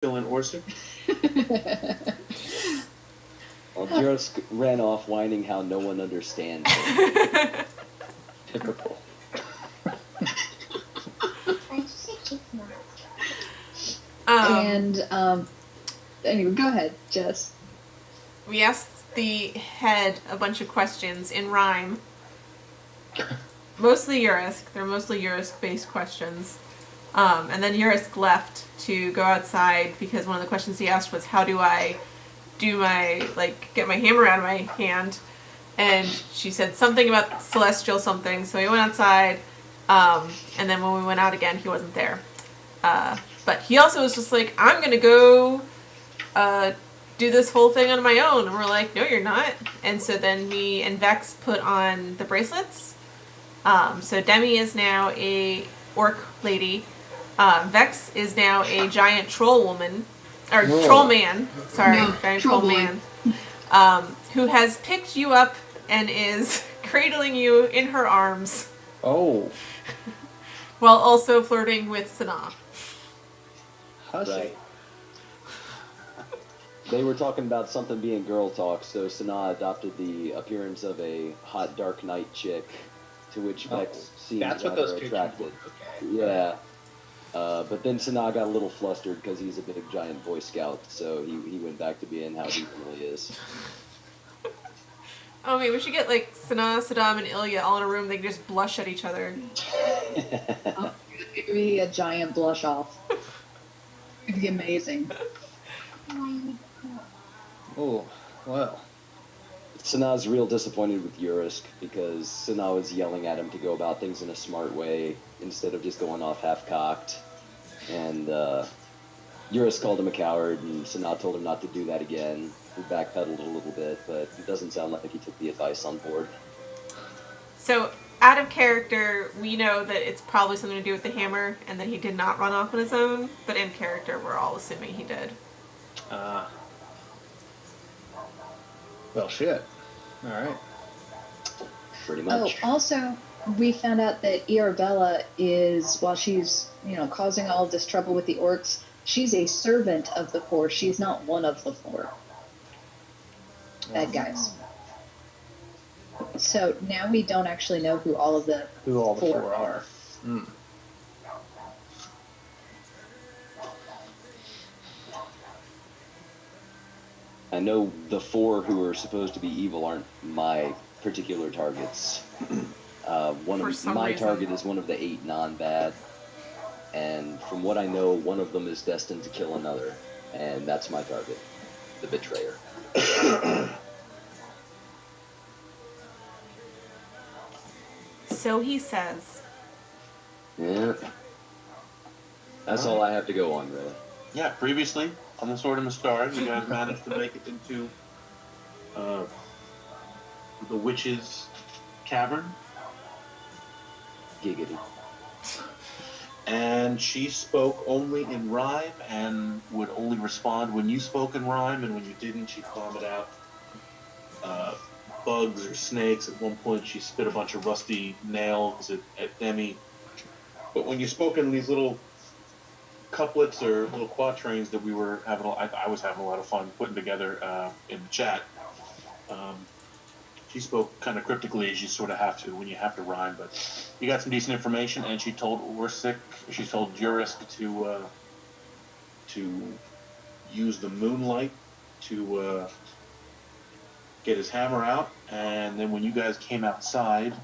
Killing Orsic. Well, Djurisk ran off whining how no one understands him. Typical. And anyway, go ahead, Jess. We asked the head a bunch of questions in rhyme. Mostly Djurisk. They're mostly Djurisk-based questions. And then Djurisk left to go outside because one of the questions he asked was, how do I get my hammer out of my hand? And she said something about celestial something, so he went outside, and then when we went out again, he wasn't there. But he also was just like, I'm gonna go do this whole thing on my own. And we're like, no, you're not. And so then me and Vex put on the bracelets. So Demi is now a orc lady. Vex is now a giant troll woman. Or troll man. Sorry, No, giant troll troll boy. man. Who has picked you up and is cradling you in her arms. Oh. While also flirting with Sanaa. Hussy. Right. They were talking about something being girl talk, so Sanaa adopted the appearance of a hot dark knight chick, to which Vex seemed That's what rather those pictures attracted. were. Okay. Yeah. But then Sanaa got a little flustered because he's a big giant Boy Scout, so he went back to being how he really is. Oh, wait, we should get like Sanaa, Saddam, and Ilya all in a room. They can just blush at each other. It'd be a giant blush off. It'd be amazing. Oh, well. Sanaa's real disappointed with Djurisk because Sanaa was yelling at him to go about things in a smart way instead of just going off half-cocked. And Djurisk called him a coward, and Sanaa told him not to do that again. He backpedaled a little bit, but it doesn't sound like he took the advice on board. So, out of character, we know that it's probably something to do with the hammer and that he did not run off on his own, but in character, we're all assuming he did. Well, shit. All right. Pretty much. Oh, also, we found out that Arabella is, while she's, causing all this trouble with the orcs, she's a servant of the four. She's not one of the four bad guys. So now we don't actually know who all the four are. Mm. I know the four who are supposed to be evil aren't my particular targets. My target is one of the 8 non-bad, and from what I know, one of them is destined to kill another, and that's my target, the betrayer. So he says. Yeah. That's all I have to go on, really. Yeah, previously on the Sword of Mystara, you guys managed to make it into the witch's cavern. Giggity. And she spoke only in rhyme and would only respond when you spoke in rhyme, and when you didn't, she'd vomit out bugs or snakes. At one point, she spit a bunch of rusty nails at Demi. But when you spoke in these little couplets or little quatrains that we were having, I was having a lot of fun putting together in the chat. She spoke kind of cryptically, as you sort of have to when you have to rhyme, but you got some decent information. And she told Djurisk to use the moonlight to get his hammer out. And then when you guys came outside,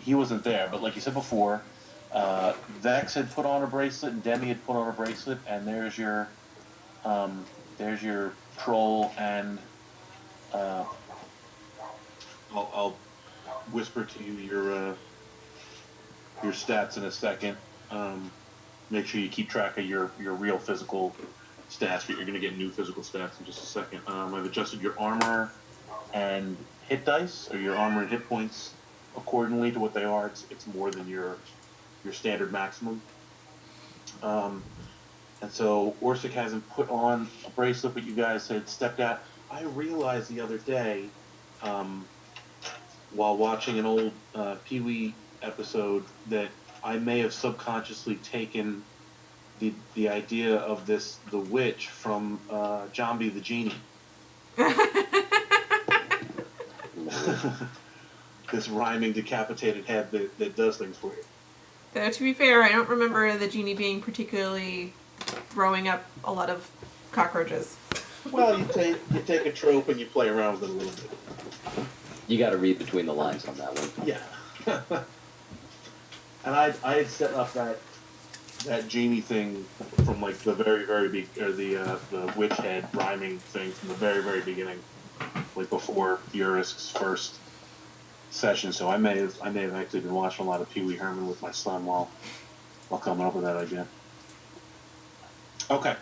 he wasn't there. But like you said before, Vex had put on a bracelet and Demi had put on a bracelet, and there's your troll. And I'll whisper to you your stats in a second. Make sure you keep track of your real physical stats, but you're going to get new physical stats in just a second. I've adjusted your armor and hit dice, or your armor and hit points, accordingly to what they are. It's more than your standard maximum. And so Orsic hasn't put on a bracelet, but you guys had stepped out. I realized the other day, while watching an old Pee-wee episode, that I may have subconsciously taken the idea of the witch from Jambi the Genie. This rhyming decapitated head that does things for you. Though, to be fair, I don't remember the genie being particularly throwing up a lot of cockroaches. Well, you take a trope and you play around with it a little bit. You got to read between the lines on that one. Yeah. And I had set up that genie thing from like the very big, or the witch head rhyming thing from the very beginning, like before Djurisk's first session. So I may have actually been watching a lot of Pee Wee Herman with my son while coming up with that idea. Okay.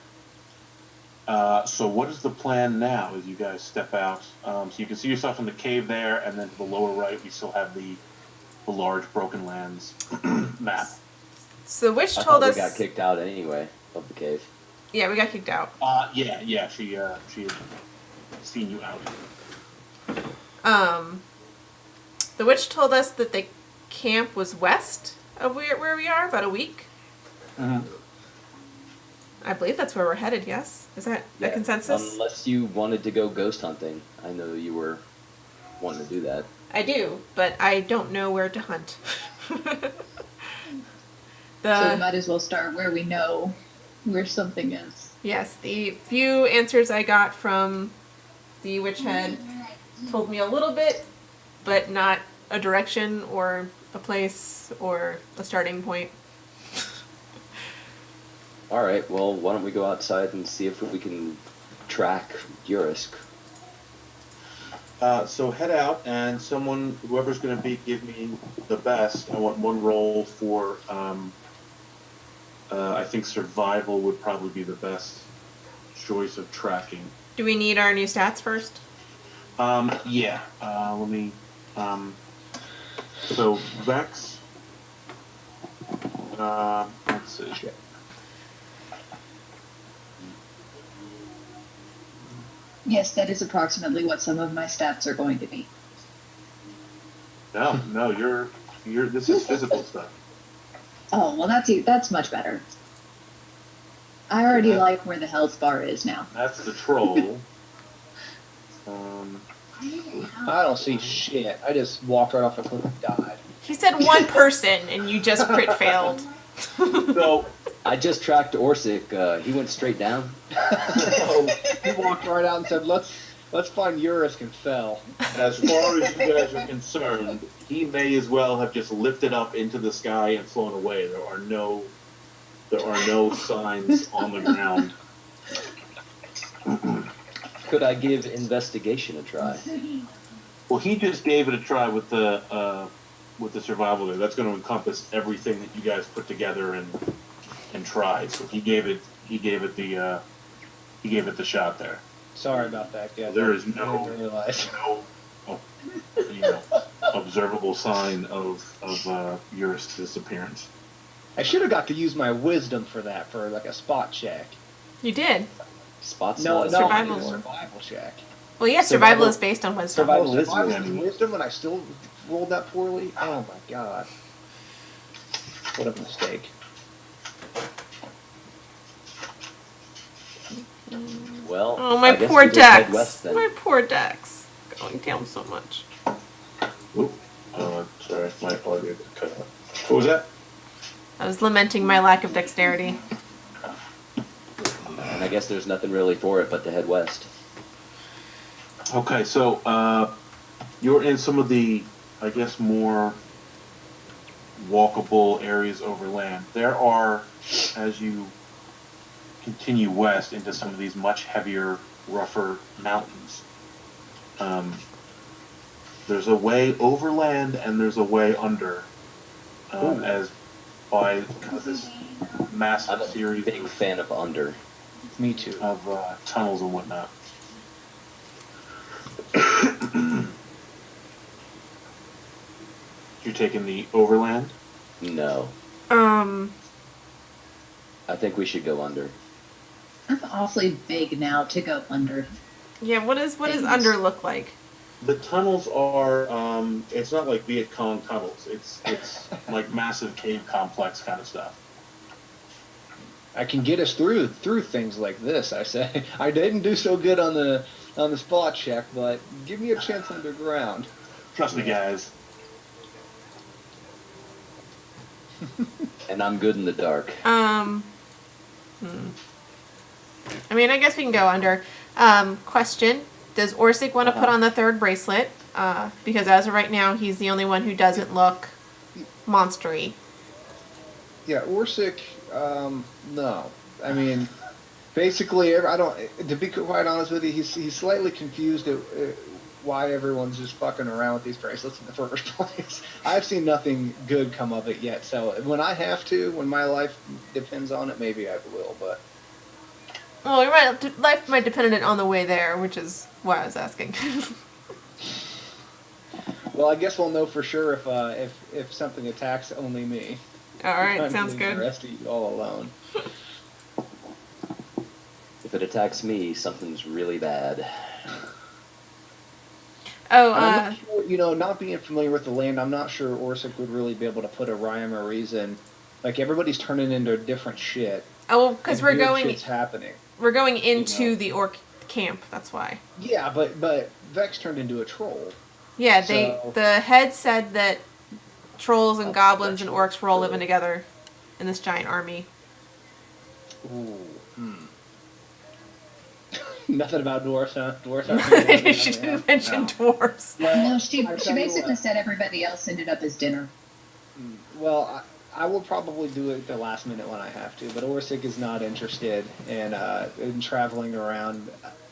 So what is the plan now as you guys step out? So you can see yourself in the cave there, and then to the lower right we still have the large Broken Lands map. So the witch I told thought us. we got kicked out anyway of the cave. Yeah, we got kicked out. Yeah, she had seen you out. The witch told us that the camp was west of where we are, about a week. Mm-hmm. I believe that's where we're headed, yes? Is that a consensus? Unless you wanted to go ghost hunting. I know you were wanting to do that. I do, but I don't know where to hunt. So we might as well start where we know where something is. Yes, the few answers I got from the witch head told me a little bit, but not a direction or a place or a starting point. Alright, well, why don't we go outside and see if we can track Djurisk. So head out, and whoever's going to give me the best, I want one roll for, I think survival would probably be the best choice of tracking. Do we need our new stats first? Yeah, let me, so Vex, let's see. Yes, that is approximately what some of my stats are going to be. No, you're. This is physical stuff. Oh, well, that's much better. I already like where the health bar is now. That's the troll. I don't see shit. I just walked right off a cliff and died. He said one person, and you just crit failed. So I just tracked Orsic. He went straight down. He walked right out and said, "Let's find Djurisk," and fell. as far as you guys are concerned, he may as well have just lifted up into the sky and flown away. There are no signs on the ground. Could I give investigation a try? Well, he just gave it a try with the survival there. That's going to encompass everything that you guys put together and tried. So he gave it the shot there. Sorry about that, guys. There is I didn't realize. no observable sign of Djurisk's disappearance. I should have got to use my wisdom for that, for like a spot check. You did. Spots No, not survival. survival check. Well, yeah, survival is based on wisdom. Survival is Survival wisdom. and wisdom, and I still rolled that poorly. Oh my god! What a mistake. Well, Oh, my I guess poor we just head Dex. west then. My poor Dex. Going down so much. Oop. Sorry, my audio got cut off. What was that? I was lamenting my lack of dexterity. And I guess there's nothing really for it but to head west. Okay, so you're in some of the, I guess, more walkable areas overland. There are, as you continue west into some of these much heavier, rougher mountains, there's a way overland and there's a way under, as by this massive I'm a series big fan of under. Me too. of tunnels and whatnot. You're taking the overland? No. I think we should go under. I'm awfully big now to go under. Yeah, what does under look like? The tunnels are, it's not like Viet Cong tunnels. It's like massive cave complex kind of stuff. I can get us through things like this. I say I didn't do so good on the spot check, but give me a chance underground. Trust me, guys. And I'm good in the dark. I mean, I guess we can go under. Question: does Orsic want to put on the third bracelet? Because as of right now, he's the only one who doesn't look monstery. Yeah, Orsic. No, I mean, basically, I don't. To be quite honest with you, he's slightly confused at why everyone's just fucking around with these bracelets in the first place. I've seen nothing good come of it yet. So when I have to, when my life depends on it, maybe I will. But Well, life might depend on the way there, which is why I was asking. well, I guess we'll know for sure if something attacks only me. All right, I'm sounds leaving good. The rest of you all alone. If it attacks me, something's really bad. Oh, I'm not sure, not being familiar with the land, I'm not sure Orsic would really be able to put a rhyme or reason. Like everybody's turning into different shit. because and weird shit's happening. we're going into the orc camp. That's why. Yeah, but Vex turned into a troll. Yeah, So- the head said that trolls and goblins and that's orcs were all true. living together in this giant army. Ooh. Nothing about dwarves, huh? Dwarves aren't She yeah. didn't mention No. dwarves. No, she I'll tell you basically what. said everybody else ended up as dinner. Well, I will probably do it at the last minute when I have to, but Orsic is not interested in traveling around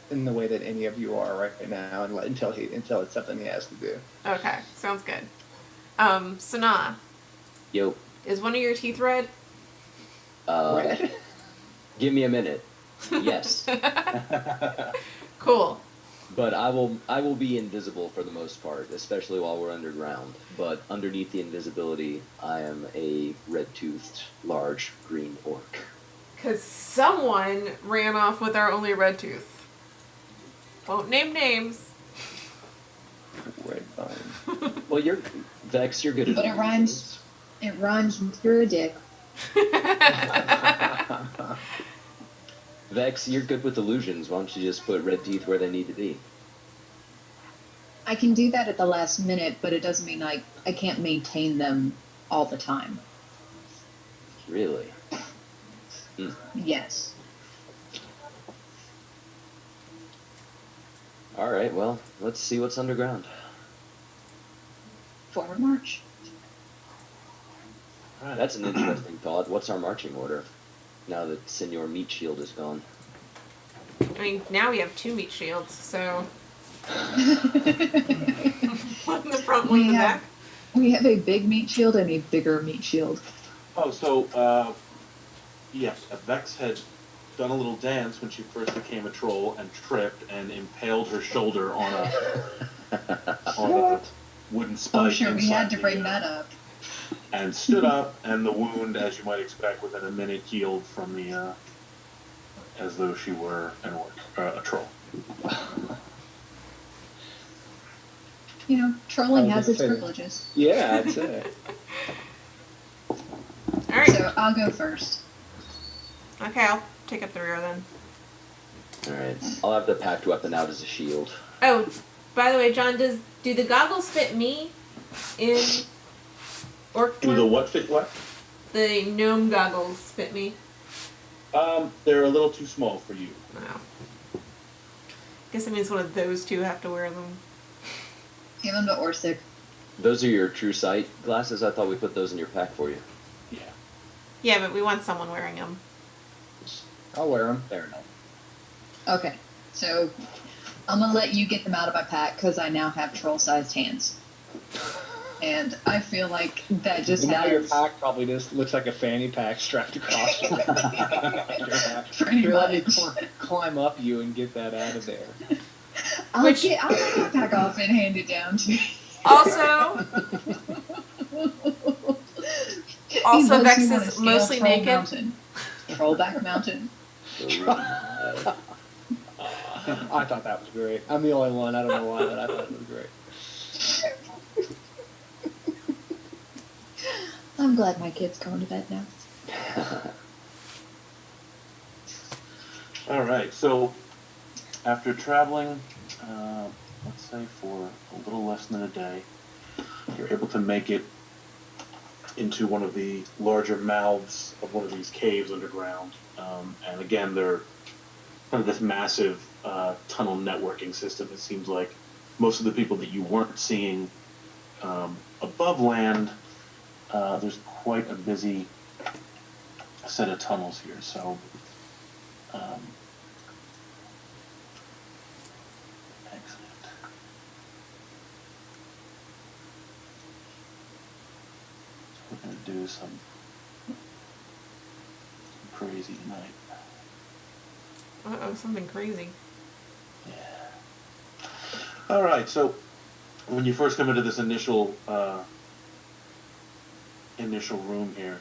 in the way that any of you are right now, until it's something he has to do. Okay, sounds good. Sanaa, Yo, is one of your teeth red? Red? give me a minute. Yes. Cool. But I will be invisible for the most part, especially while we're underground. But underneath the invisibility, I am a red-toothed, large green orc. Because someone ran off with our only red tooth. Won't name names. Red bone. Well, Vex, you're good at But it rhymes. It rhymes with you're a dick. Vex, you're good with illusions. Why don't you just put red teeth where they need to be? I can do that at the last minute, but it doesn't mean I can't maintain them all the time. Really? Yes. All right, well, let's see what's underground. Forward march. That's an interesting thought. What's our marching order? Now that Senor Meat Shield is gone. I mean, now we have 2 meat shields, so one in the front, one in the back. We have a big meat shield and a bigger meat shield. Oh, so, yes, Vex had done a little dance when she first became a troll and tripped and impaled her shoulder on a wooden spike. Oh, sure, we had inside to bring the, that up. And stood up, and the wound, as you might expect, within a minute healed from the, as though she were an orc, a troll. Trolling I was has its gonna say- privileges. Yeah, that's it. Alright. So I'll go first. Okay, I'll take up the rear then. All right, I'll have the packed weapon out as a shield. Oh, by the way, John, do the goggles fit me in orc Do the form? what fit what? The gnome goggles fit me? They're a little too small for you. No. Guess it means one of those two have to wear them. Give them to Orsic. Those are your true sight glasses? I thought we put those in your pack for you. Yeah. Yeah, but we want someone wearing them. I'll wear them. Fair enough. Okay, so I'm gonna let you get them out of my pack because I now have troll-sized hands, and I feel like that just Now your has pack probably just looks like a fanny pack strapped across your back. pretty Here, let me much. climb up you and get that out of there. I'll take my pack off and hand it down to you. Also, Also, Unless Vex you wanna is scale mostly Troll naked. Mountain. Trollback Mountain. I thought that was great. I'm the only one. I don't know why, but I thought it was great. I'm glad my kid's going to bed now. All right. So after traveling, let's say for a little less than a day, you're able to make it into one of the larger mouths of one of these caves underground. And again, they're kind of this massive tunnel networking system. It seems like most of the people that you weren't seeing above land, there's quite a busy set of tunnels here. So, excellent. We're going to do some crazy tonight. Uh-oh, something crazy. Yeah. All right. So when you first come into this initial room here,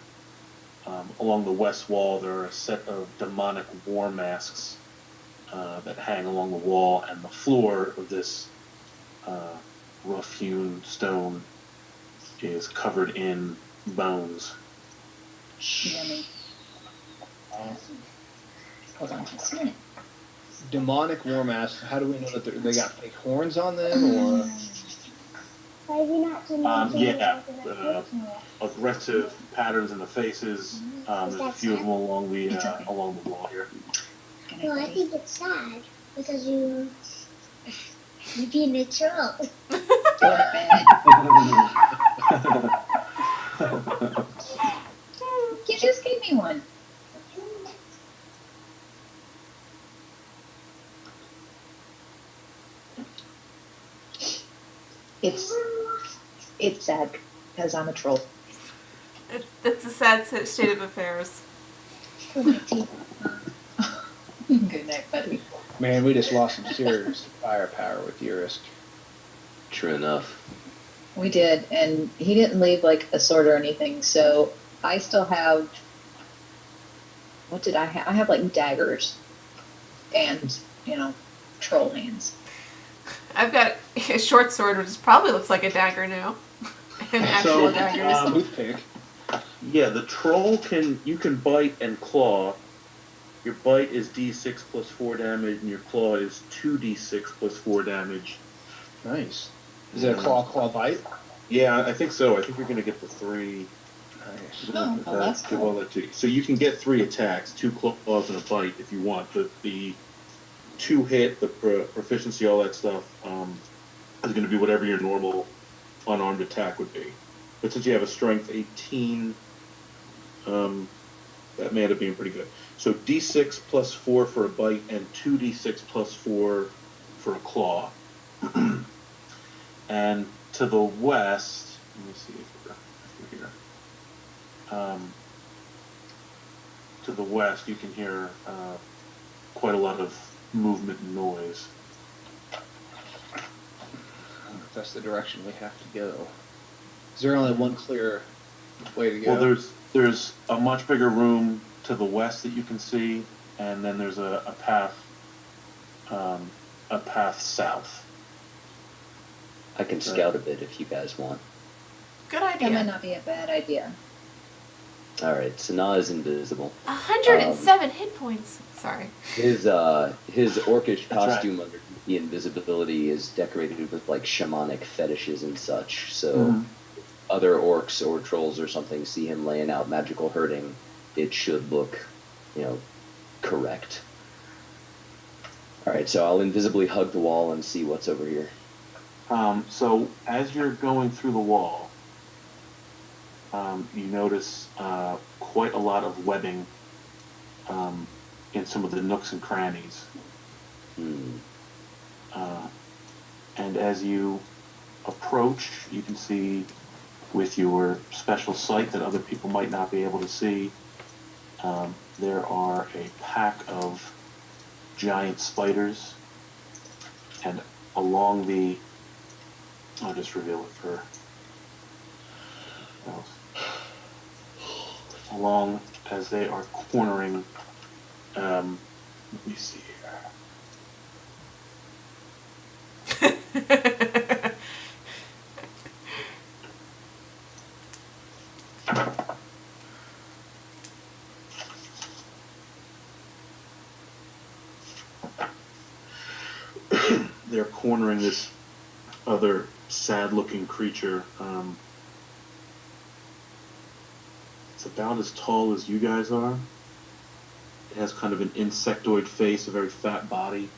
along the west wall, there are a set of demonic war masks that hang along the wall, and the floor of this rough-hewn stone is covered in bones. Yummy. Hold on just a minute. Demonic war masks. How do we know that they got fake horns on them, or? Yeah, aggressive patterns in the faces. There's a few of them along the wall here. No, I think it's sad because you being a troll. Go to bed. You just gave me one. It's sad because I'm a troll. It's a sad state of affairs. Good night, buddy. Man, we just lost some serious firepower with Djurisk. True enough. We did, and he didn't leave like a sword or anything, so I still have. What did I have? I have like daggers and, troll hands. I've got a short sword, which probably looks like a dagger now. And actual daggers. Toothpick. Yeah, the troll you can bite and claw. Your bite is d6 plus 4 damage, and your claw is 2d6 plus 4 damage. Nice. Is it a claw bite? Yeah, I think so. I think you're going to get the 3. Nice. Oh, well, that's Give cool. all that to you. So you can get 3 attacks, 2 claws and a bite if you want. But the 2 hit, the proficiency, all that stuff, is going to be whatever your normal unarmed attack would be. But since you have a strength 18, that may end up being pretty good. So d6 plus 4 for a bite and 2d6 plus 4 for a claw. And to the west, let me see if we're here. To the west, you can hear quite a lot of movement and noise. That's the direction we have to go. Is there only one clear way to go? Well, there's a much bigger room to the west that you can see, and then there's a path south. I can scout a bit if you guys want. Good That might idea. not be a bad idea. All right, Sanaa is invisible. 107 hit points. Sorry. His orcish That's right. costume underneath the invisibility is decorated with like shamanic fetishes and such. So Mhm. other orcs or trolls or something see him laying out magical hurting, it should look, correct. All right, so I'll invisibly hug the wall and see what's over here. So as you're going through the wall, you notice quite a lot of webbing in some of the nooks and crannies. Hmm. And as you approach, you can see with your special sight that other people might not be able to see, there are a pack of giant spiders, and along the, I'll just reveal it for else. Along as they are cornering, let me see here. they're cornering this other sad-looking creature. It's about as tall as you guys are. It has kind of an insectoid face, a very fat body,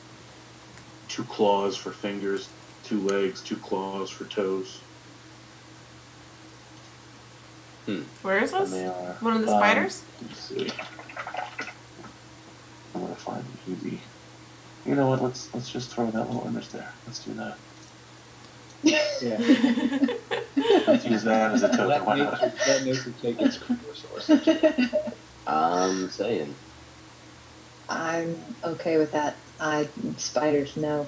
2 claws for fingers, 2 legs, 2 claws for toes. Where is And this? they are One of the spiders? Let's see. I'm gonna find it easy. You know what? Let's just throw that little image there. Let's do that. Yeah. Let's use that as a token. Why not? Let nature take its resources. I'm saying. I'm okay with that. Spiders, no.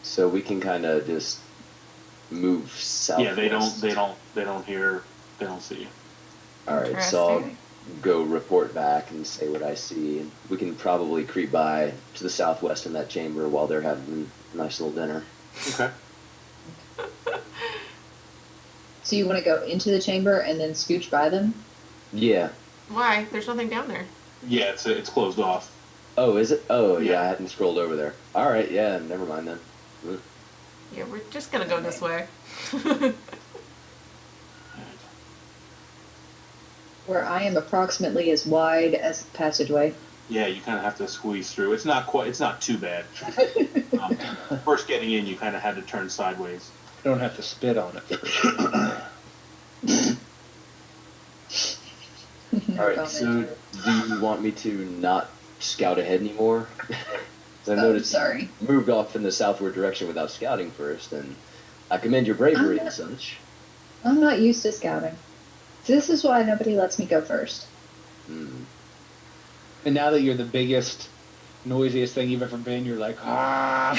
So we can kind of just move south. Yeah, they don't hear, they don't see you. All right, so I'll Interesting. go report back and say what I see. And we can probably creep by to the southwest in that chamber while they're having a nice little dinner. Okay. So you want to go into the chamber and then scooch by them? Yeah. Why? There's nothing down there. Yeah, it's closed off. Oh, is it? Oh, yeah, Yeah. I hadn't scrolled over there. All right, yeah, never mind then. Yeah, we're just gonna go this way. Where I am approximately as wide as the passageway. Yeah, you kind of have to squeeze through. It's not too bad. First getting in, you kind of had to turn sideways. You don't have to spit on it. No All right, comment. so do you want me to not scout ahead anymore? 'Cause I Oh, noticed sorry. you moved off in the southward direction without scouting first, and I commend your bravery I'm and such. I'm not used to scouting. This is why nobody lets me go first. Hmm. And now that you're the biggest, noisiest thing you've ever been, you're like, ah.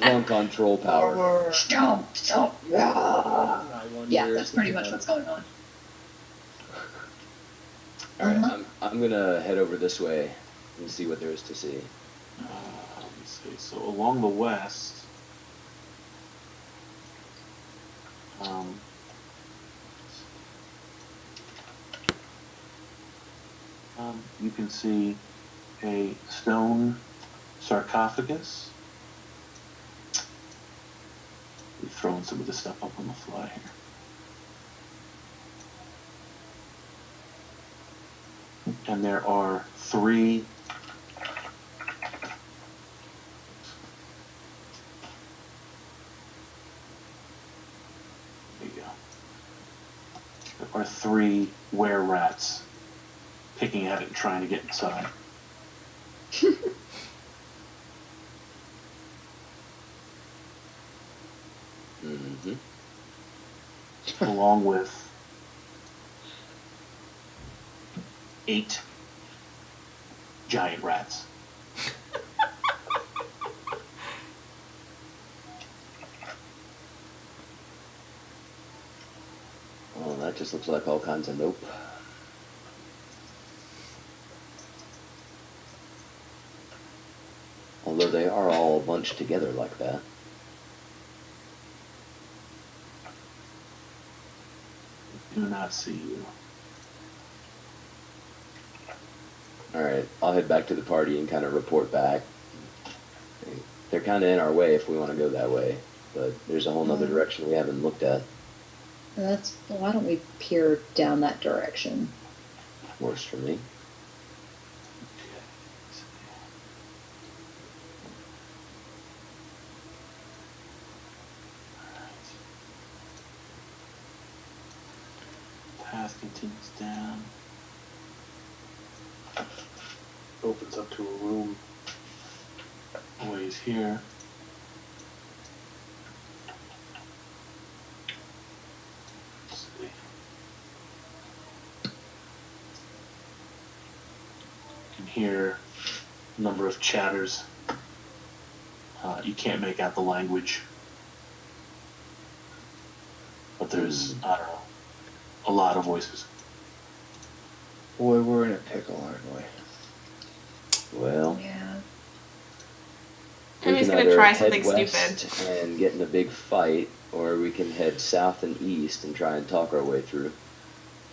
Drunk on troll power. Stomp, stomp, I wonder yeah, if that's pretty you much know. what's going on. All right, Uh-huh. I'm gonna head over this way and see what there is to see. Let me see. So along the west, you can see a stone sarcophagus. We're throwing some of this stuff up on the fly here. And there are 3 there you go. There are 3 were-rats picking at it and trying to get inside. Mm-hmm. Along with 8 giant rats. Well, that just looks like all kinds of nope. Although they are all bunched together like that. Do not see you. Alright, I'll head back to the party and kind of report back. They're kind of in our way if we want to go that way, but there's a whole nother direction we haven't looked at. Why don't we peer down that direction? Works for me. Path continues down. Opens up to a room. A ways here. Let's see. You can hear a number of chatters. You can't make out the language. But there's, I don't know, a lot of voices. Boy, we're in a pickle, aren't we? Well, Yeah. we Emmy's can gonna either try head something west stupid. and get in a big fight, or we can head south and east and try and talk our way through.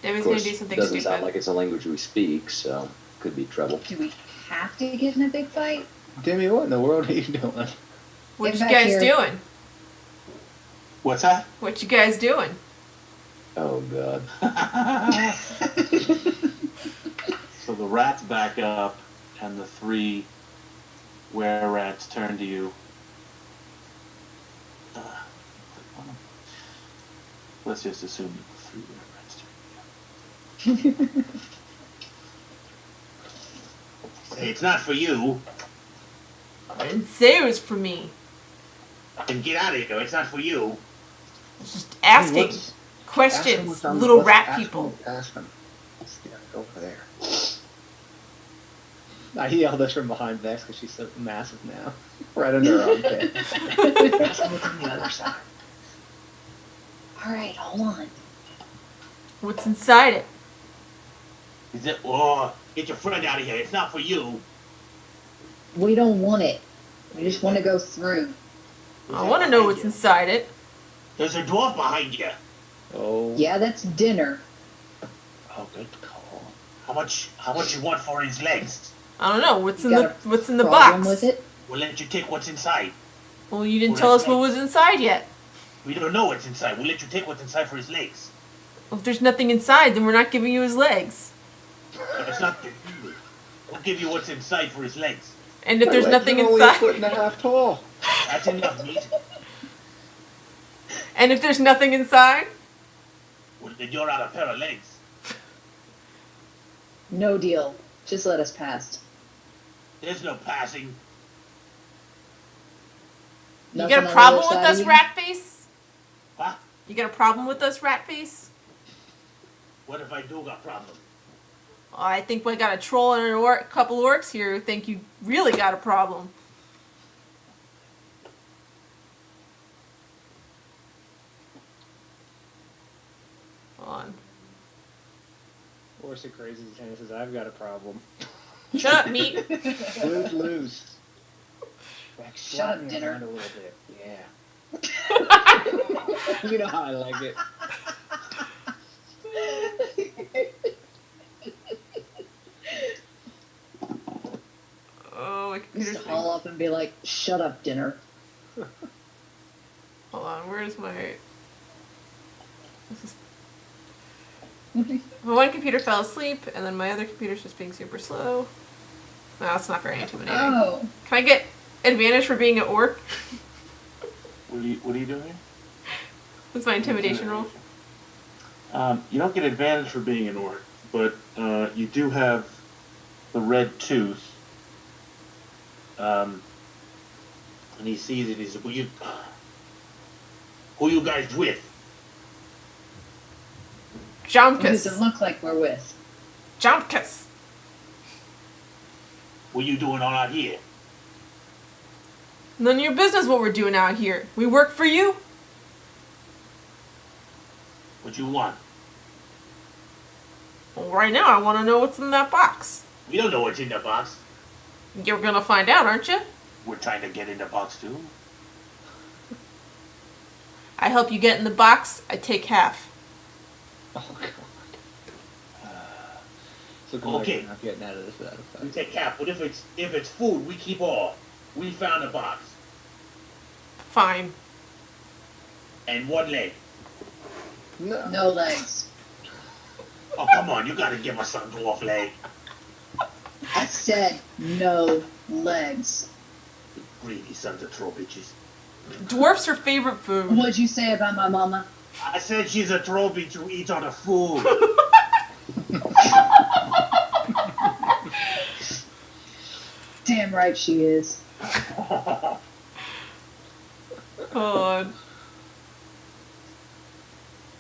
Demi's Of gonna course, do it something doesn't stupid. sound like it's a language we speak, so could be trouble. Do we have to get in a big fight? Timmy, what in the world are you doing? What Get you back guys here. doing? What's that? What you guys doing? Oh god. So the rats back up, and the 3 were-rats turn to you. Let's just assume that the 3 were-rats turn to you. Hey, it's not for you. I didn't say it was for me. Then get out of here. It's not for you. Just asking Hey, ask him questions, what's on- little let's rat ask him- people. Ask him. Yeah, go over there. I yell this from behind Vex because she's so massive now. Right under her armpit. Ask him what's on the other side. All right, hold on. What's inside it? Is it? Oh, get your friend out of here. It's not for you. We don't want it. We just want to go through. I want to know what's inside it. There's a dwarf behind you. Oh. Yeah, that's dinner. Oh, good call. How much you want for his legs? I don't know what's You in got the what's in the Problem box. with it? We'll let you take what's inside. Well, you didn't Well, tell us that's what right. was inside yet. We don't know what's inside. We'll let you take what's inside for his legs. Well, if there's nothing inside, then we're not giving you his legs. It's not. We'll give you what's inside for his legs. And if there's My legs nothing are only a inside, foot and a half tall. That's enough meat. and if there's nothing inside, Well, then you're out a pair of legs. No deal. Just let us pass. There's no passing. you Nothing got on a the problem other with side us, of you? rat face? Huh? You got a problem with us, rat face? What if I do got problem? Well, I think we got a troll and a couple orcs here who think you really got a problem. Hold on. Or so crazy as Tanner says, I've got a problem. Shut up, meat. Lose. Vex, Shut slap up, me dinner. around a little bit. Yeah. You know how I like it. Oh, my computer's Just being... all up and be like, shut up, dinner. Hold on, where's my... This is... My one computer fell asleep, and then my other computer's just being super slow. No, that's not very intimidating. Oh. Can I get advantage for being an orc? What are you doing here? That's my intimidation roll. You don't get advantage for being an orc, but you do have the red tooth. And he sees it. He says, who you guys with? Who does it Jomkus. look like we're with? Jomkus. What you doing all out here? None of your business what we're doing out here. We work for you. What you want? Well, right now I want to know what's in that box. We don't know what's in the box. You're gonna find out, aren't you? We're trying to get in the box too. I help you get in the box, I take half. Oh, God. So come on, Okay. I'm not getting out of this without a fight. We take half. But if it's food, we keep all. We found a box Fine. and one leg. No. No legs. Oh come on, you gotta give us some dwarf leg. I said no legs. Greedy sons of troll bitches. Dwarf's her favorite food. What'd you say about my mama? I said she's a troll bitch who eats all the food. Damn right she is. Hold on.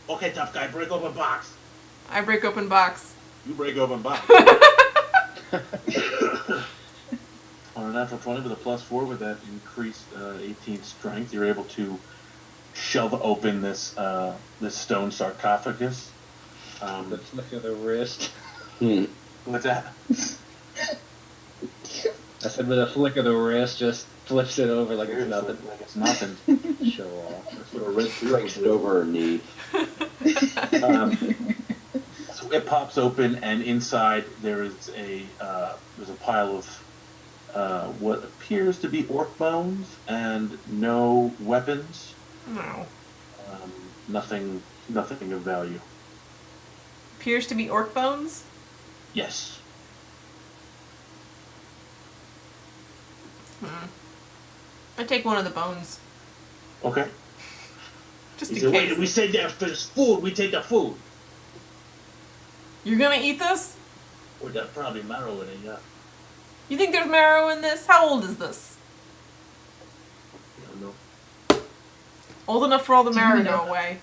Okay, tough guy, break open box. I break open box. You break open box. On a natural 20 with a +4 with that increased 18 strength, you're able to shove open this this stone sarcophagus. The flick of the wrist. What's that? I said with a flick of the wrist, just flips it over like it's nothing. Like it's nothing. Show off. That's what a red Breaks it over her knee. So it pops open, and inside there is a there's a pile of what appears to be orc bones and no weapons. No. Nothing of value. Appears to be orc bones? Yes. I take one of the bones. Okay. Just He in said, case. wait, we said that for food. We take the food. You're gonna eat this? Well, there's probably marrow in it, yeah. You think there's marrow in this? How old is this? I don't know. Old enough for all the Do you marrow to know? go away.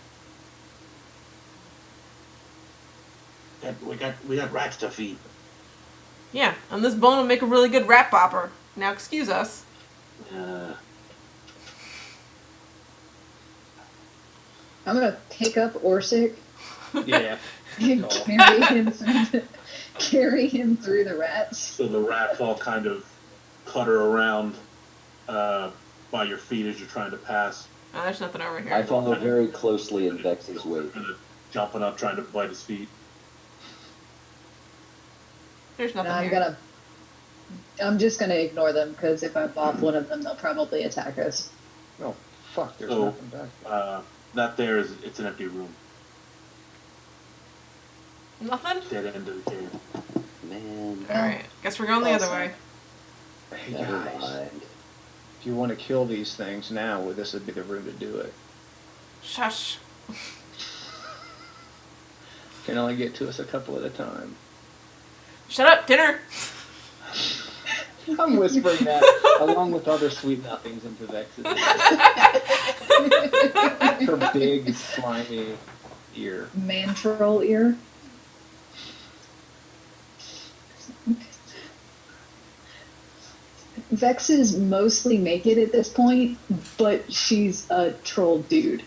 We got rats to feed. Yeah, and this bone will make a really good rat bopper. Now excuse us. I'm gonna pick up Orsic Yeah. and Oh. carry him through the rats. So the rats all kind of clutter around by your feet as you're trying to pass. Oh, there's nothing over here. I follow very closely in Vex's wake. Kind of jumping up, trying to bite his feet. There's And nothing here. I'm just gonna ignore them because if I bop one of them, they'll probably attack us. Oh, fuck, there's So, nothing back there. That there is, it's an empty room. Nothing? Dead end of the cave. Man, Alright, guess we're going the other way. Hey, never guys, mind. if you want to kill these things now, well, this would be the room to do it. Shush. Can only get to us a couple at a time. Shut up, dinner! I'm whispering that along with other sweet nothings into Vex's her big, slimy ear. Man troll ear. Vex is mostly naked at this point, but she's a troll dude.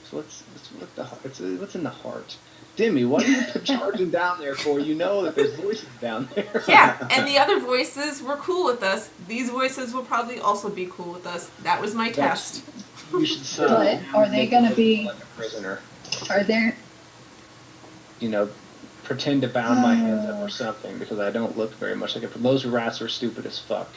So what's in the heart? Dimmy, what are you charging down there for? You know that there's voices down there. Yeah, and the other voices were cool with us. These voices will probably also be cool with us. That was my test. You should say. But are they gonna be? Like a prisoner? Are there? You know, pretend to bound my hands up or something because I don't look very much like it. Those rats are stupid as fuck.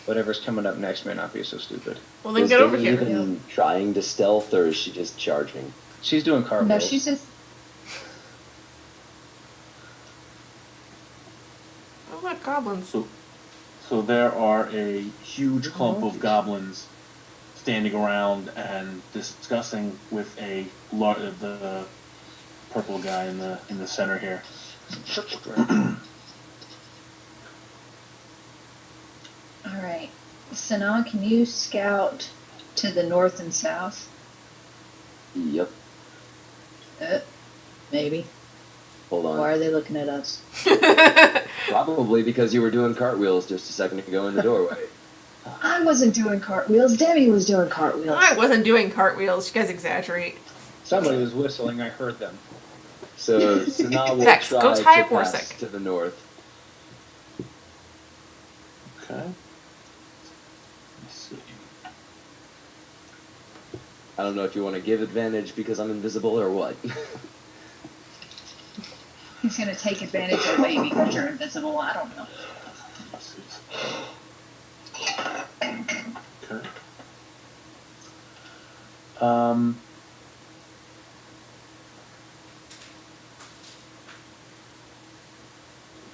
Whatever's coming up next may not be so stupid. Well, then Is get over Demi here. even trying to stealth, or is she just charging? She's doing cartwheels. No, she's just. Oh, look, goblins. So there are a huge clump of goblins standing around and discussing with the purple guy in the center here. All right, Sana, can you scout to the north and south? Yep. Maybe. Hold on. Why are they looking at us? Probably because you were doing cartwheels just a second ago in the doorway. I wasn't doing cartwheels. Demi was doing cartwheels. I wasn't doing cartwheels. You guys exaggerate. Somebody was whistling. I heard them. So Sana will Vex, try go to tie up pass Orsic. to the north. Okay. Let's see. I don't know if you want to give advantage because I'm invisible or what. He's gonna take advantage of me because you're invisible. I don't know. Let's see. Okay.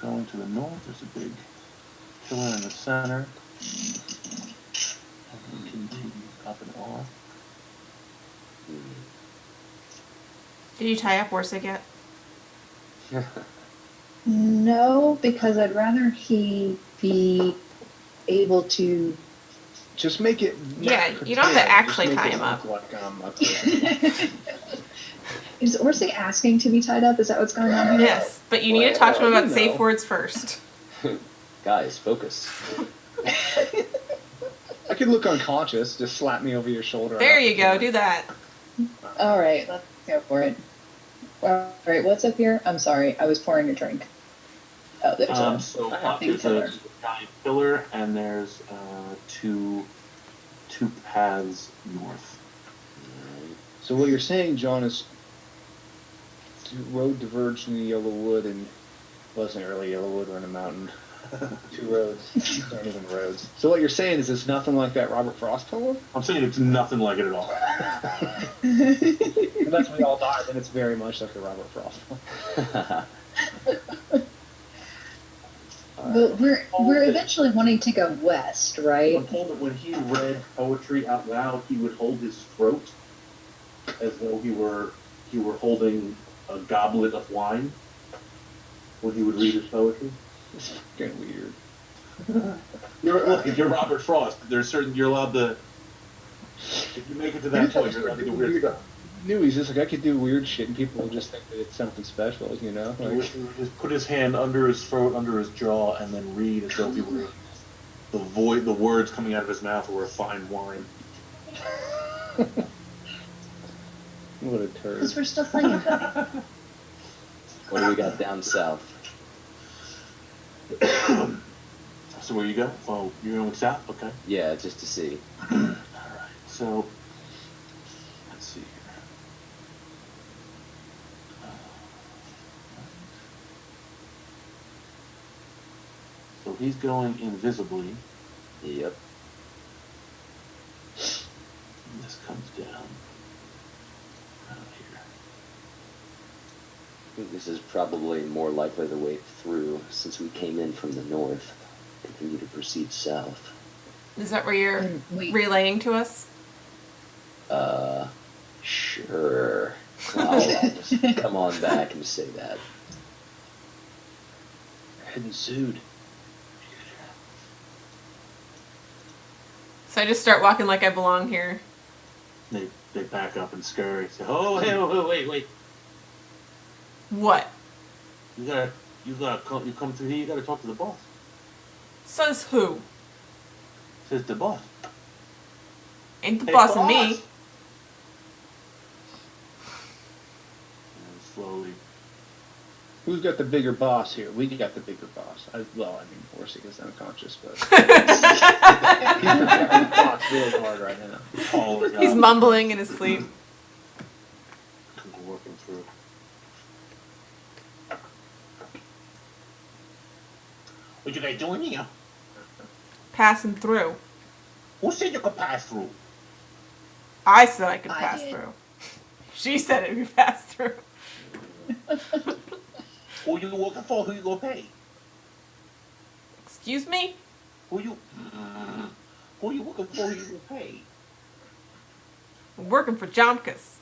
Going to the north, there's a big pillar in the center. And we can do up and off. Did you tie up Orsic yet? No, because I'd rather he be able to. Just make it. Yeah, not you don't have to pretend. actually Just make tie it him up. look Like, a prisoner. Is Orsic asking to be tied up? Is that what's going on here? Yes, but you need to talk to him Well, about you safe know. words first. Guys, focus. I could look unconscious. Just slap me over your shoulder. There you go, do that. All right, let's go for it. All right, what's up here? I'm sorry, I was pouring a drink. Oh, there's So a up big is pillar. a giant pillar, and there's two paths north. So what you're saying, John, is the road diverged in the Yellow Wood, and wasn't really Yellow Wood, we're in a mountain. 2 roads. These aren't even roads. So what you're saying is it's nothing like that Robert Frost poem? I'm saying it's nothing like it at all. Unless we all die, then it's very much like the Robert Frost poem. Well, we're eventually wanting to go west, right? I'm told that when he read poetry out loud, he would hold his throat as though he were holding a goblet of wine when he would read his poetry. It's fucking weird. Look, if you're Robert Frost, there's certain you're allowed to. If you make it to that point, you're allowed to do weird stuff. He's just like, I could do weird shit, and people will just think that it's something special, you know? He Like, would just put his hand under his throat, under his jaw, and then read as though he were the words coming out of his mouth were a fine wine. what a turd. Because we're still playing, buddy. What do we got down south? So where you go? Oh, you're going south? Okay. Yeah, just to see. Alright, so let's see here. So he's going invisibly. Yep. And this comes down around here. I think this is probably more likely the way through, since we came in from the north. Continue to proceed south. Is that where you're And we- relaying to us? Sure. I'll just come on back and say that. Heading sued. So I just start walking like I belong here. They back up and scurry. Say, oh, hey, wait. What? You come through here, you gotta talk to the boss. Says who? Says the boss. Ain't the Hey, boss of me. And slowly. Who's got the bigger boss here? We got the bigger boss. Horsey is unconscious, but he's got boss real hard right now. Oh, He's mumbling in his sleep. Working through. What you guys doing here? Passing through. Who said you could pass through? I said I could I pass did. through. She said it could pass through. Who you working for? Who you gonna pay? Excuse me? Who you working for? Who you gonna pay? I'm working for Jomkus.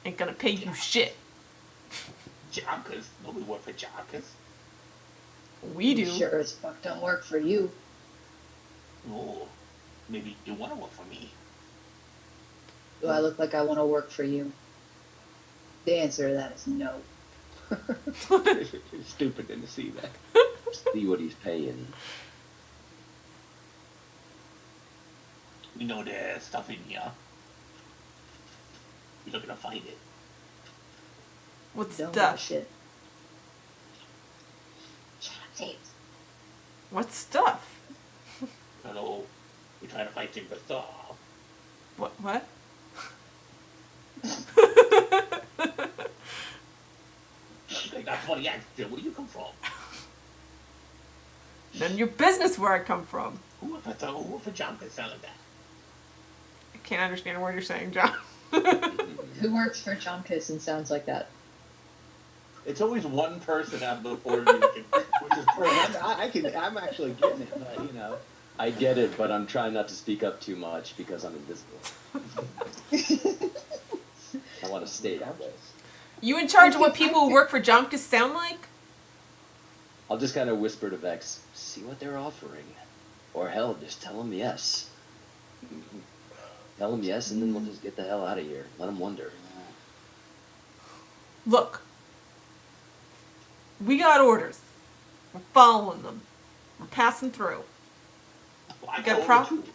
Ain't gonna pay you shit. Jonkers? Nobody work for Jonkers. We do. Sure as fuck don't work for you. Oh, maybe you wanna work for me. Do I look like I want to work for you? The answer to that is no. It's stupid to see that. See what he's paying. We know there's stuff in here. We're not gonna find it. What Don't give a stuff? shit. Shut up, James. What stuff? Hello. We're trying to find things for stuff. What? They got funny accent. Where you come from? None of your business where I come from. Who if a Jonker selling that? I can't understand a word you're saying, John. Who works for Jomkus and sounds like that? It's always one person out of the four of you that can, which is perfect. I'm actually getting it, but you know. I get it, but I'm trying not to speak up too much because I'm invisible. I want to stay that way. You in charge of what people who work for Jomkus sound like? I'll just kind of whisper to Vex, see what they're offering. Or hell, just tell them yes. Tell them yes, and then we'll just get the hell out of here. Let them wonder. Look. We got orders. We're following them. We're passing through. Well, I You got a order problem? too.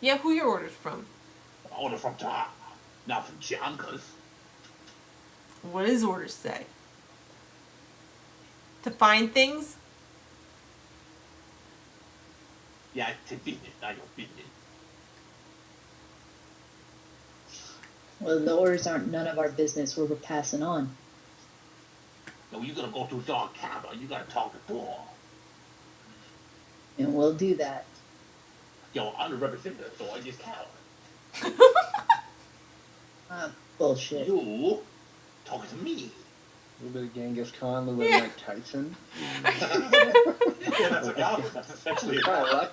Yeah, who your orders from? I order from top, not from Jonkers. What does orders say? To find things? Yeah, it's a business, not your business. Well, the orders aren't none of our business where we're passing on. No, you gotta go through dog camera. You gotta talk to door. And we'll do that. Yo, I'm the representative, so I just count. Bullshit. You talking to me? A little bit of Genghis Khan, a little bit of Mike Tyson. Yeah, that's a compliment. That's essentially a compliment.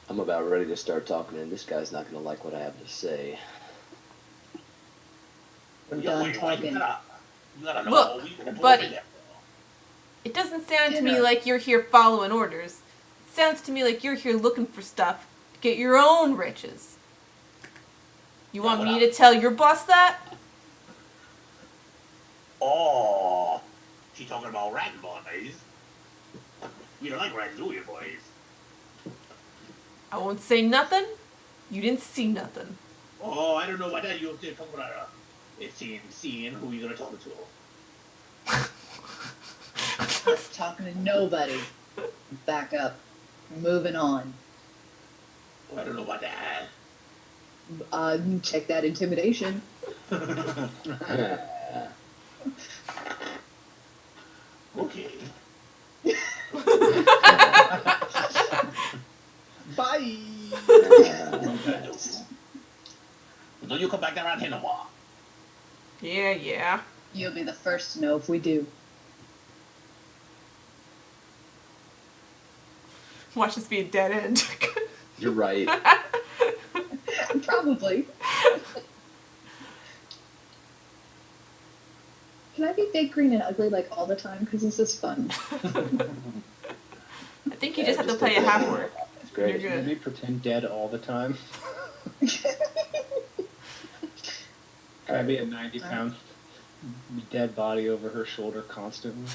I'm about ready to start talking, and this guy's not gonna like what I have to say. We're Yo, done wait, talking. you gotta know Look, what we gonna do buddy. over there. It doesn't sound to me Dinner. like you're here following orders. It sounds to me like you're here looking for stuff to get your own riches. You want me to tell your boss that? Oh, she talking about rat boys. You don't like rats, do you, boys? I won't say nothing. You didn't see nothing. Oh, I don't know about that. You up there talking about seeing who you gonna talk to. Not talking to nobody. Back up. Moving on. Oh, I don't know about that. Check that intimidation. Okay. Bye. Don't you come back around here no more. Yeah. You'll be the first to know if we do. Watch this be a dead end. You're right. Probably. Can I be big, green, and ugly like all the time? Because this is fun. I think you just have to play a half word. It's great. You're good. Maybe pretend dead all the time. Can I be a 90-pound dead body over her shoulder constantly?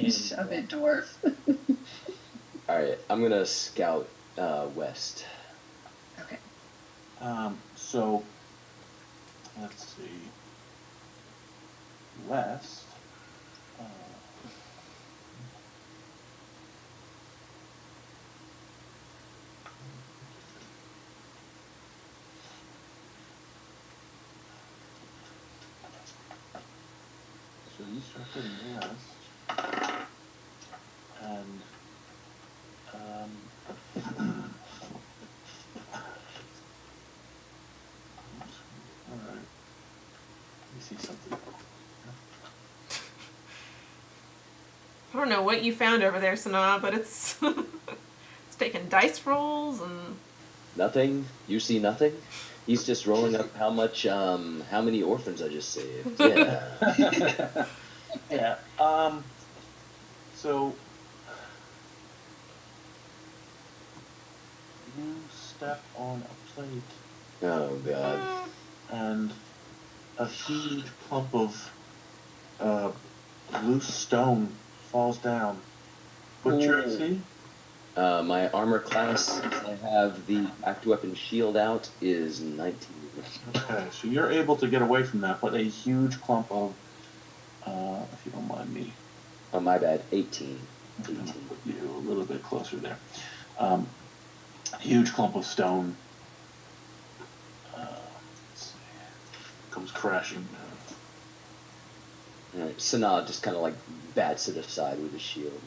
Shove it, dwarf. Alright, I'm gonna scout west. Okay. So let's see. West. So you start getting west, and all right. Let me see something. I don't know what you found over there, Sanaa, but it's it's taking dice rolls and Nothing? You see nothing? He's just rolling up how many orphans I just saved. Yeah. Yeah. So you step on a plate, Oh god. and a huge clump of loose stone falls down. What's your AC? My armor class, since I have the act weapon shield out, is 19. Okay, so you're able to get away from that, but a huge clump of, if you don't mind me, Oh, my bad. 18. I'm gonna put you a little bit closer there. A huge clump of stone let's see, comes crashing down. Alright, Sanaa just kind of like bats it aside with his shield.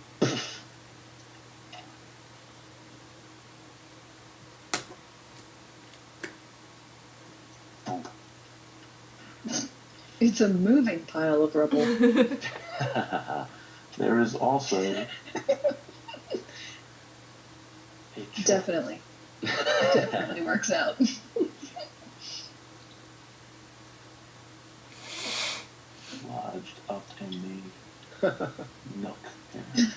It's a moving pile of rubble. There is also a chest Definitely. Definitely works out. lodged up in the nook here.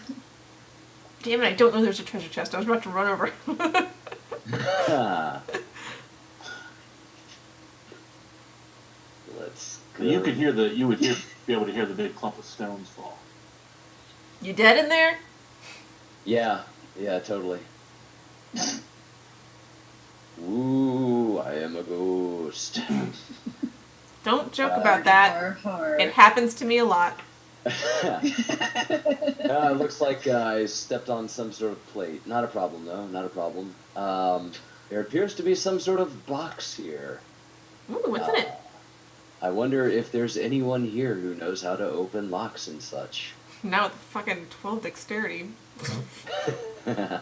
damn it, I don't know there's a treasure chest. I was about to run over. Let's go. You would be able to hear the big clump of stones fall. You dead in there? Yeah, totally. Ooh, I am a ghost. Don't joke about that. Har. It happens to me a lot. It looks like I stepped on some sort of plate. Not a problem, though. Not a problem. There appears to be some sort of box here. Ooh, what's in it? I wonder if there's anyone here who knows how to open locks and such. Now with fucking 12 dexterity. But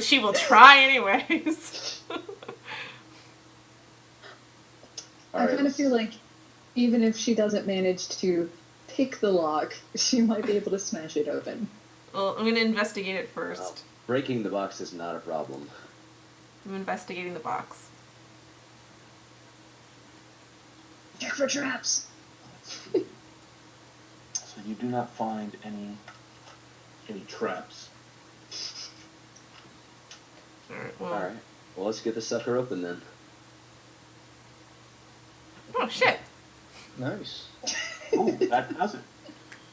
she will try anyways. I kind of feel like even if she doesn't manage to pick the lock, she might be able to smash it open. Well, I'm gonna investigate it first. Well, breaking the box is not a problem. I'm investigating the box. Check for traps. So you do not find any traps. Alright, well. Alright. Well, let's get the sucker open then. Oh, shit. Nice. Ooh, that does it.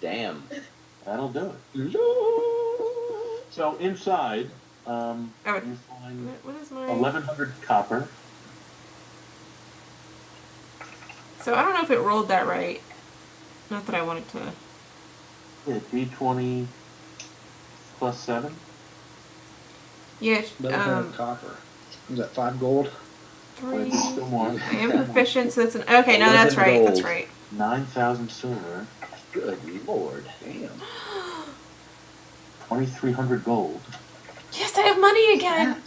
Damn. That'll do it. No. So inside, Oh, you find what is my... 1,100 copper. So I don't know if it rolled that right. Not that I wanted to... Yeah, D20 plus 7. Yeah, 1,100 copper. Was that 5 gold? 3... Still more. I am proficient, so that's an... Okay, no, that's 11 right, gold. that's right. 9,000 silver. Good lord. Damn. 2,300 gold. Yes, I have money again!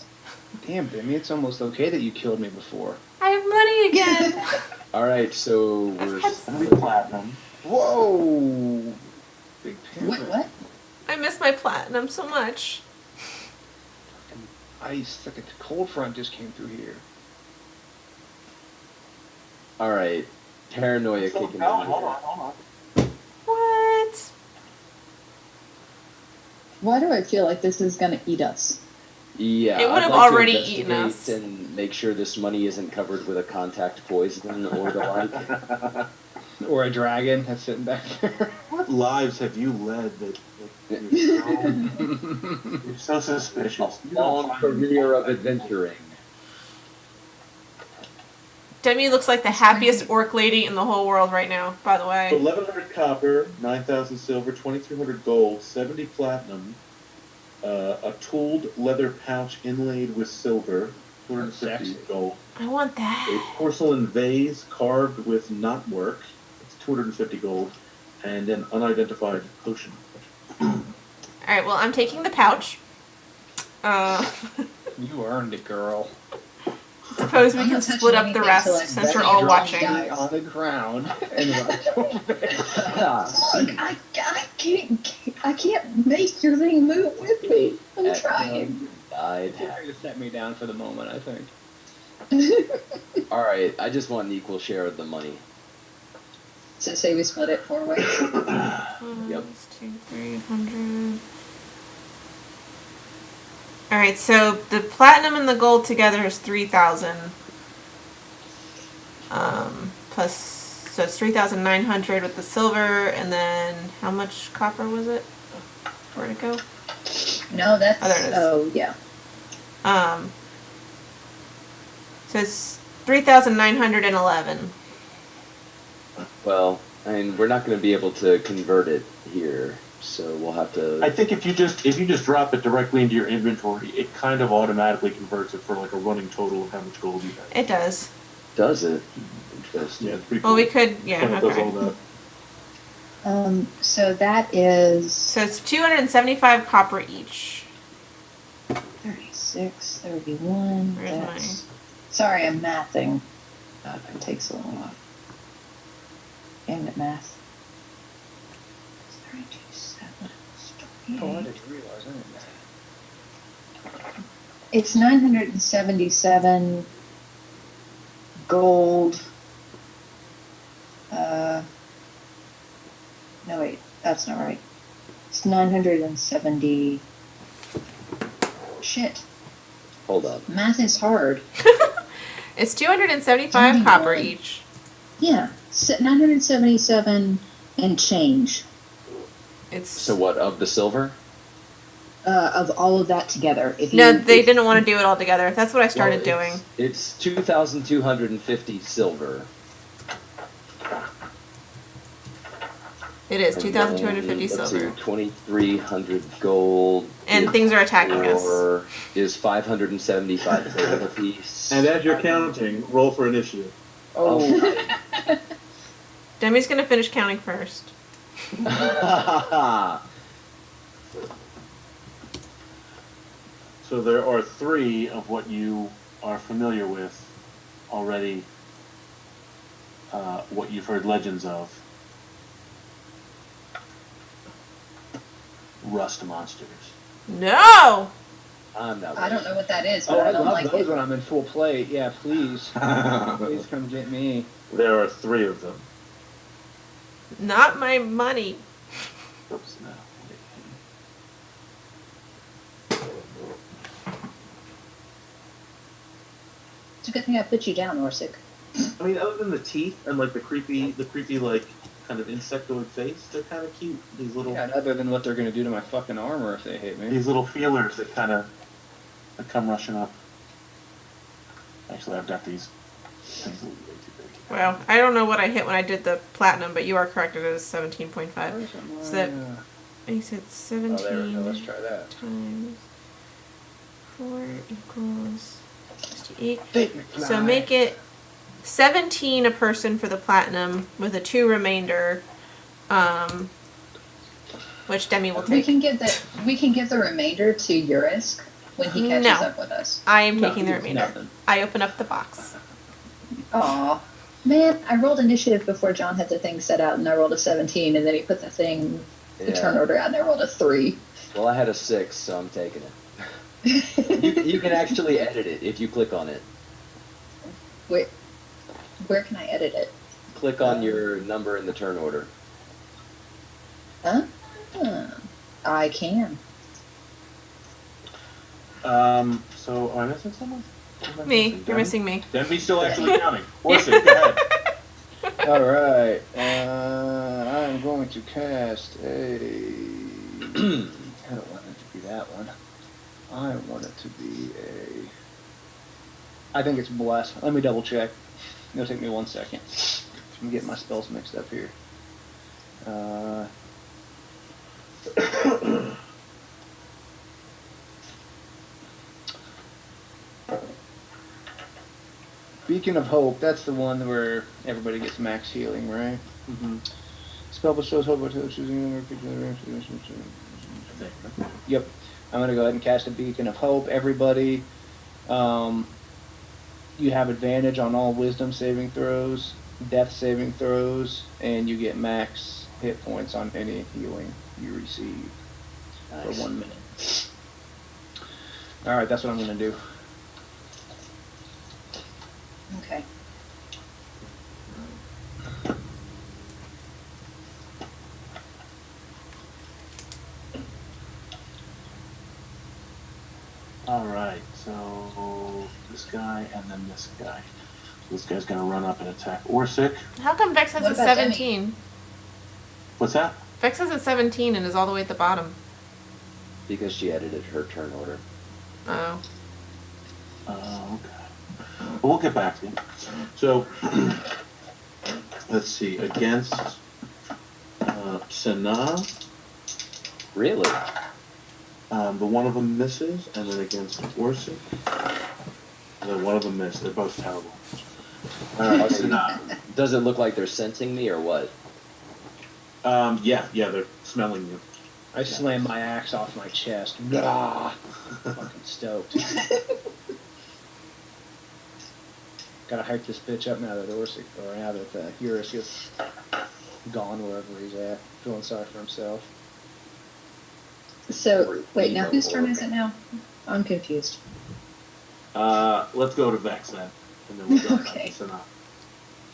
Damn, Bimmy, it's almost okay that you killed me before. I have money again! Alright, so we're... 70 platinum. Whoa! Big pimp. What? I miss my platinum so much. Ice, like a cold front just came through here. Alright. Paranoia Still kicking going. in. Hold on. What? Why do I feel like this is gonna eat us? Yeah, It would I'd have like to already eaten investigate us. and make sure this money isn't covered with a contact poison or the like. Or a dragon that's sitting back there. What lives have you led that you're so suspicious? You don't Long find- career of adventuring. Demi looks like the happiest orc lady in the whole world right now, by the way. 1,100 copper, 9,000 silver, 2,300 gold, 70 platinum, a tooled leather pouch inlaid with silver, 250 Sexy. gold, I want a that. porcelain vase carved with knotwork, it's 250 gold, and an unidentified potion. Alright, well, I'm taking the pouch. You earned it, girl. Suppose we I'm can not touching split up the anything rest till I since bet we're you all drop watching. down. On the ground and right over there. Look, I can't make your thing move with me. I'm That trying. died. You're going to set me down for the moment, I think. Alright, I just want an equal share of the money. So say we split it 4 ways. Yep. 2, 300. Alright, so the platinum and the gold together is 3,000. Plus, so it's 3,900 with the silver, and then how much copper was it? Where'd it go? No, that's. Oh, there it is. Oh, yeah. So it's 3,911. Well, I mean, we're not going to be able to convert it here, so we'll have to... I think if you just drop it directly into your inventory, it kind of automatically converts it for like a running total of how much gold you have. It does. Does it? Interesting. Yeah, it's pretty Well, cool. we could, yeah, Kind of does all okay. that. So that is So it's 275 copper each. 36, 31. Where's That's... Sorry, I'm mathing. It takes a long while. Damn it, math. 37, Oh, I 38. didn't realize that. It's 977 gold. No, wait, that's not right. It's 970. Shit, Hold on. math is hard. It's 275 copper each. Yeah, 977 and change It's So what, of the silver? of all of that together. If no, you, they didn't want to do it all together. That's what I started Well, doing. It's 2,250 silver. It is And 2,250 then, let's silver, see, 2,300 gold. and things are attacking us. Or is 575 gold apiece. And as you're counting, roll for initiative. Oh, Demi's gonna finish counting first. So there are 3 of what you are familiar with already, what you've heard legends of. Rust monsters. No! I'm not. I don't know what that is, but oh, I I don't love like those it. when I'm in full plate. Yeah, please. Please come get me. There are 3 of them. Not my money. Oops, no. It's a good thing I put you down, Orsic. I mean, other than the teeth and like the creepy like kind of insectoid face, they're kind of cute. These little Yeah, and other than what they're gonna do to my fucking armor if they hit me. these little feelers that come rushing up. Actually, I've got these things a little way too big. Well, I don't know what I hit when I did the platinum, but you are correct. It is 17.5. Where's So that my, makes it oh, there we 17 go. Let's try that. times 4 equals 68. Fake McFly. So make it 17 a person for the platinum with a 2 remainder, which Demi will We take. can give the remainder to Djurisk when he catches No. up with us. I am No, taking the it's remainder. nothing. I open up the box. Aw. Man, I rolled initiative before John had the thing set out, and I rolled a 17, and then he put the turn order out, and I rolled a 3. Well, I had a 6, so I'm taking it. You can actually edit it if you click on it. Wait, where can I edit it? Click on your number in the turn order. Huh? I can. So am I missing someone? Am I Me. missing You're missing me. Demi's still actually counting. Orson, go ahead. All right. I'm going to cast a. I don't want it to be that one. I want it to be a. I think it's bless. Let me double check. It'll take me 1 second. I'm getting my spells mixed up here. Beacon of Hope, that's the one where everybody gets max healing, right? Mm-hmm. Spell bestows hope until choosing. Yep. I'm going to go ahead and cast a Beacon of Hope. Everybody, you have advantage on all wisdom saving throws, death saving throws, and you get max hit points on any healing you receive for 1 minute. All right, that's what I'm going to do. Okay. All right, so this guy and then this guy. So this guy's gonna run up and attack Orsic. How come Vex has What a about Demi? 17? What's that? Vex has a 17 and is all the way at the bottom. Because she edited her turn order. Oh. Okay. Well, we'll get back to you. So, let's see. Against Sana, Really? the one of them misses, and then against Orsic, and then one of them missed. They're both terrible. Sana. Does it look like they're sensing me or what? Yeah, they're smelling you. I slam my axe off my chest. Gah! Fucking stoked. Gotta hype this bitch up now that Orsic, or now that Djurisk is gone wherever he's at. Feeling sorry for himself. So, wait, now whose turn is it now? I'm confused. Let's go to Vex then, and then we'll go back Okay. to Sana.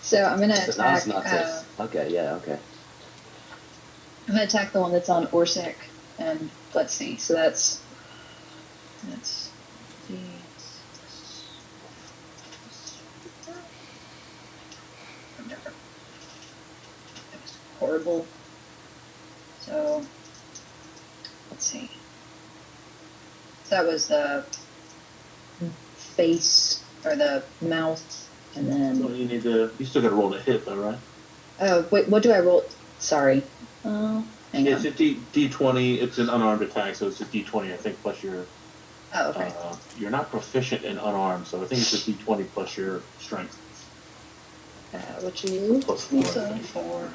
So I'm gonna Sana's attack. not safe. Okay, yeah, okay. I'm gonna attack the one that's on Orsic, and let's see. So that's the. That was horrible. So let's see. So that was the face or the mouth, and So then you still got to roll to hit though, right? oh wait, what do I roll? Sorry. Hang It's on. a D20. It's an unarmed attack, so it's a D20, I think, plus your. Oh, okay. You're not proficient in unarmed, so I think it's a D20 plus your strength. Which is Plus 4. so 4.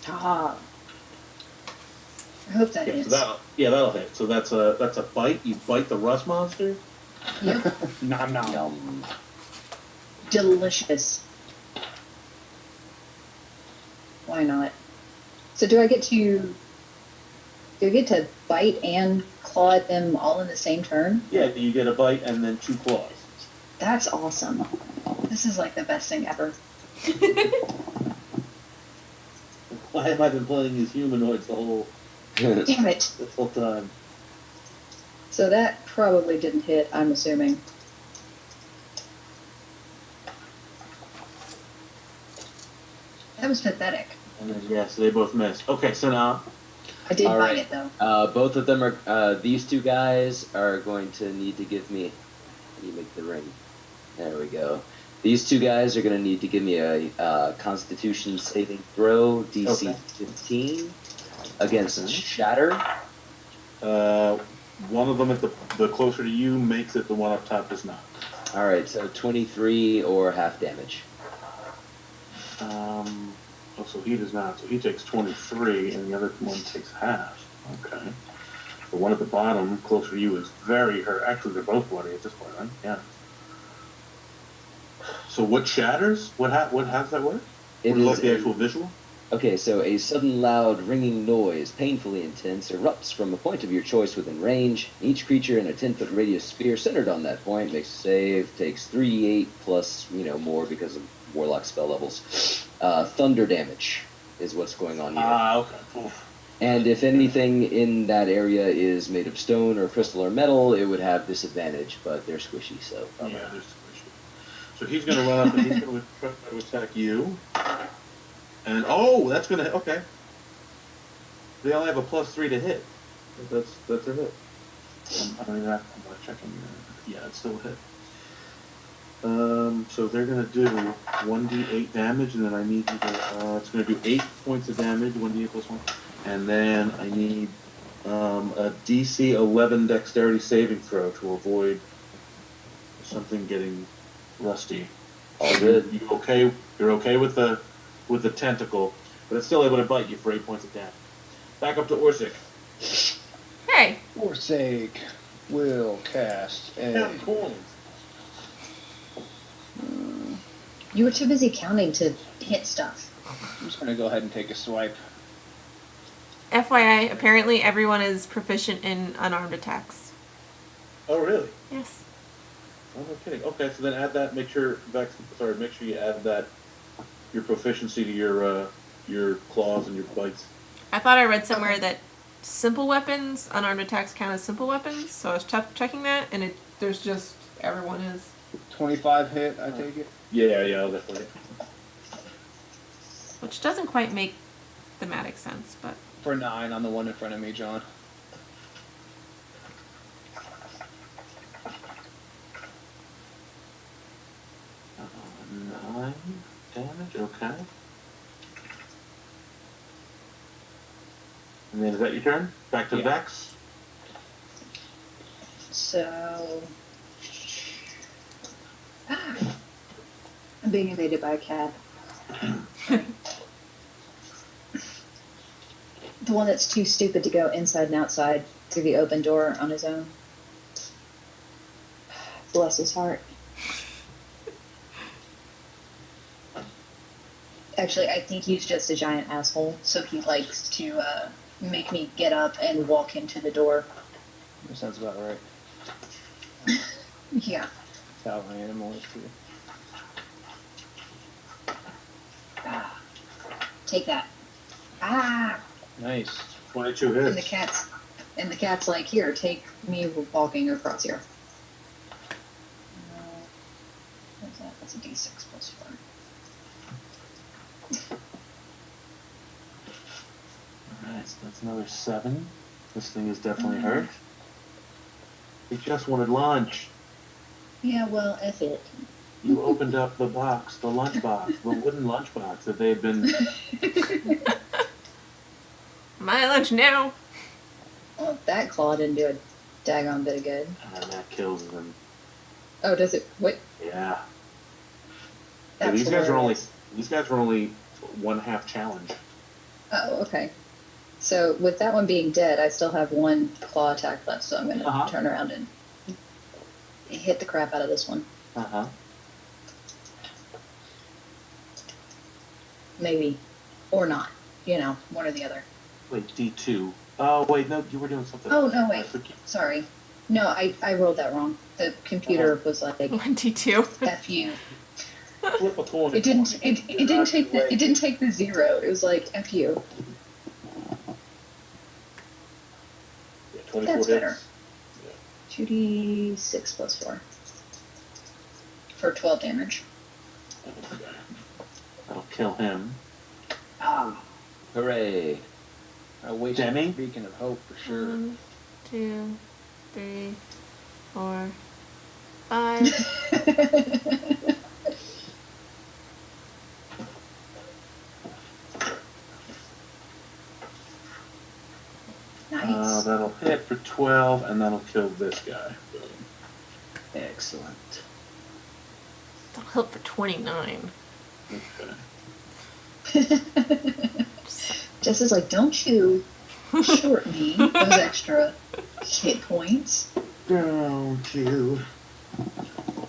Ah. I hope that Yeah, hits. so that'll hit. So that's a bite. You bite the rust monster. Yep. Nom nom. Yum. Delicious. Why not? So do I get to bite and claw at them all in the same turn? Yeah, you get a bite and then 2 claws. That's awesome. This is like the best thing ever. Why have I been playing as humanoids Damn it. this whole time? So that probably didn't hit, I'm assuming. That was pathetic. And then so they both missed. Okay, so now I did All bite right. it though. Both of them are. These two guys are going to need to give me. How do you make the ring? There we go. These two guys are going to need to give me a Constitution saving throw, DC Okay. 15, against Okay. Shatter. one of them at the closer to you makes it. The one up top does not. All right, so 23 or half damage. Oh, so he does not. So he takes 23, and the other one takes half. Okay. The one at the bottom, closer to you, is very hurt. Actually, they're both bloody at this point, right? Yeah. So what shatters? How does that work? It Or like is the a- actual visual? Okay, so a sudden loud ringing noise, painfully intense, erupts from a point of your choice within range. Each creature in a 10-foot radius sphere centered on that point makes a save, takes 3d8 plus, more because of warlock spell levels. Thunder damage is what's going on here. Okay. Oof. And if anything in that area is made of stone or crystal or metal, it would have disadvantage, but they're squishy, so. Yeah, there's the issue. So he's going to run up and he's going to try to attack you. And that's going to okay. They only have a +3 to hit. That's a hit. I don't even have. I'm not checking. Yeah, it's still a hit. So they're going to do 1d8 damage, and then I need you to. It's going to do 8 points of damage, 1d8 plus 1, and then I need a DC 11 Dexterity saving throw to avoid something getting rusty. All good. You okay? You're okay with the tentacle, but it's still able to bite you for 8 points of damage. Back up to Orsic. Hey, For sake, will cast a. 10 coins. You were too busy counting to hit stuff. I'm just gonna go ahead and take a swipe. FYI, apparently everyone is proficient in unarmed attacks. Oh, really? Yes. Oh, no kidding. Okay, so then add that. Make sure you add that your proficiency to your claws and your bites. I thought I read somewhere that simple weapons, unarmed attacks count as simple weapons, so I was checking that, and there's just everyone is. 25 hit, I take it. Yeah, I'll definitely. Which doesn't quite make thematic sense, but. For 9 on the one in front of me, John. Uh, 9 damage. Okay. And then is that your turn? Back to Yeah. Vex. So. I'm being invaded by a cat. The one that's too stupid to go inside and outside through the open door on his own. Bless his heart. Actually, I think he's just a giant asshole, so he likes to make me get up and walk him to the door. That sounds about right. Yeah. That's how my animal is too. Take that. Ah! Nice. 22 And hits. the cat's like, here, take me walking across here. What's that? That's a D6 plus 4. Alright, so that's another 7. This thing is definitely hurt. He just wanted lunch. Yeah, well, F it. You opened up the box, the lunch box, the wooden lunch box that they had been. My lunch now! Well, that claw didn't do a daggone bit of good. And that kills them. Oh, does it? What? Yeah. That's these guys are only hilarious. 1/2 challenge. Oh, okay. So with that one being dead, I still have one claw attack left, so I'm gonna Uh-huh. turn around and hit the crap out of this one. Uh-huh. Maybe. Or not. You know, one or the other. Wait, D2. Oh, wait, no, you were doing something Oh, else. no, I wait. forget. Sorry. No, I rolled that wrong. The computer was like, 1d2. F you. Flip a coin. It didn't take the 0. It was like, F you. Yeah, 24 That's hits. better. 2d6 plus 4. For 12 damage. Okay. That'll kill him. Hooray! I wasted Demi? a beacon of hope for sure. 1, 2, 3, 4, 5. Nice. That'll hit for 12, and that'll kill this guy. Boom. Excellent. That'll help for 29. Okay. Jess is like, don't you short me those extra hit points. Don't you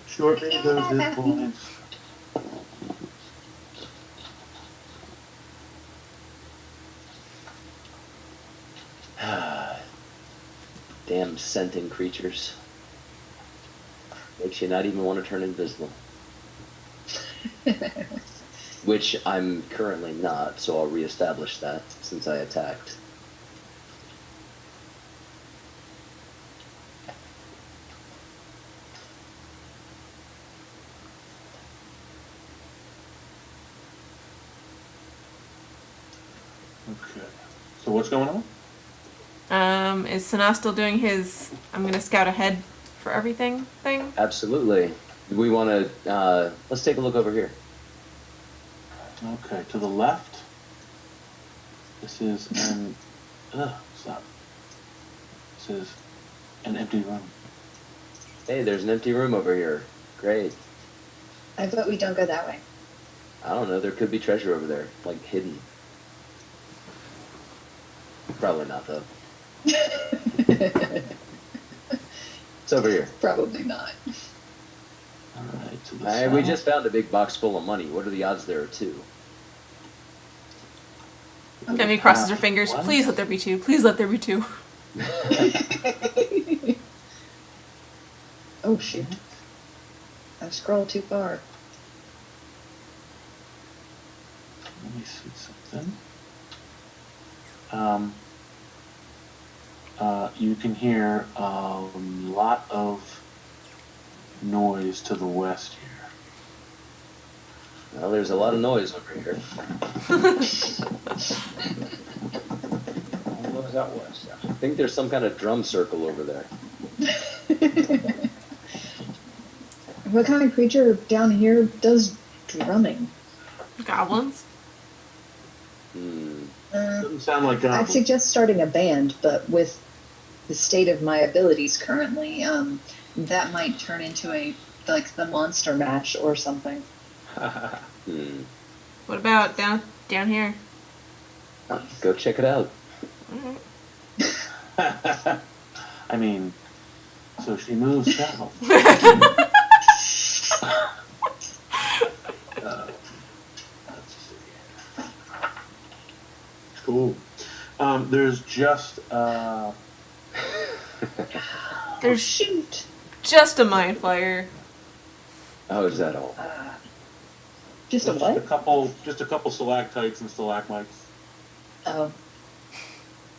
short me those hit points. Damn scenting creatures. Makes you not even want to turn invisible. Which I'm currently not, so I'll reestablish that since I attacked. Okay. So what's going on? Is Sana still doing his I'm gonna scout ahead for everything thing? Absolutely. We want to, let's take a look over here. Okay, to the left. This is an. Stop. This is an empty room. Hey, there's an empty room over here. Great. I vote we don't go that way. I don't know, there could be treasure over there, like hidden. Probably not, though. It's over here. Probably not. Alright, to the Hey, we south. just found a big box full of money. What are the odds there are two? Demi crosses her fingers. What? Please let there be 2. Please let there be 2. Oh shit. I scrolled too far. Let me see something. You can hear a lot of noise to the west here. Well, there's a lot of noise over here. What was that was? I think there's some kind of drum circle over there. What kind of creature down here does drumming? Goblins? Doesn't sound like I'd goblins. suggest starting a band, but with the state of my abilities currently, that might turn into the monster mash or something. What about down here? Go check it out. Alright. I mean, so she moves south. Let's see. Cool. There's just There's Shoot! just a mind flyer. Oh, is that all? Just a just what? a couple stalactites and stalagmites. Oh.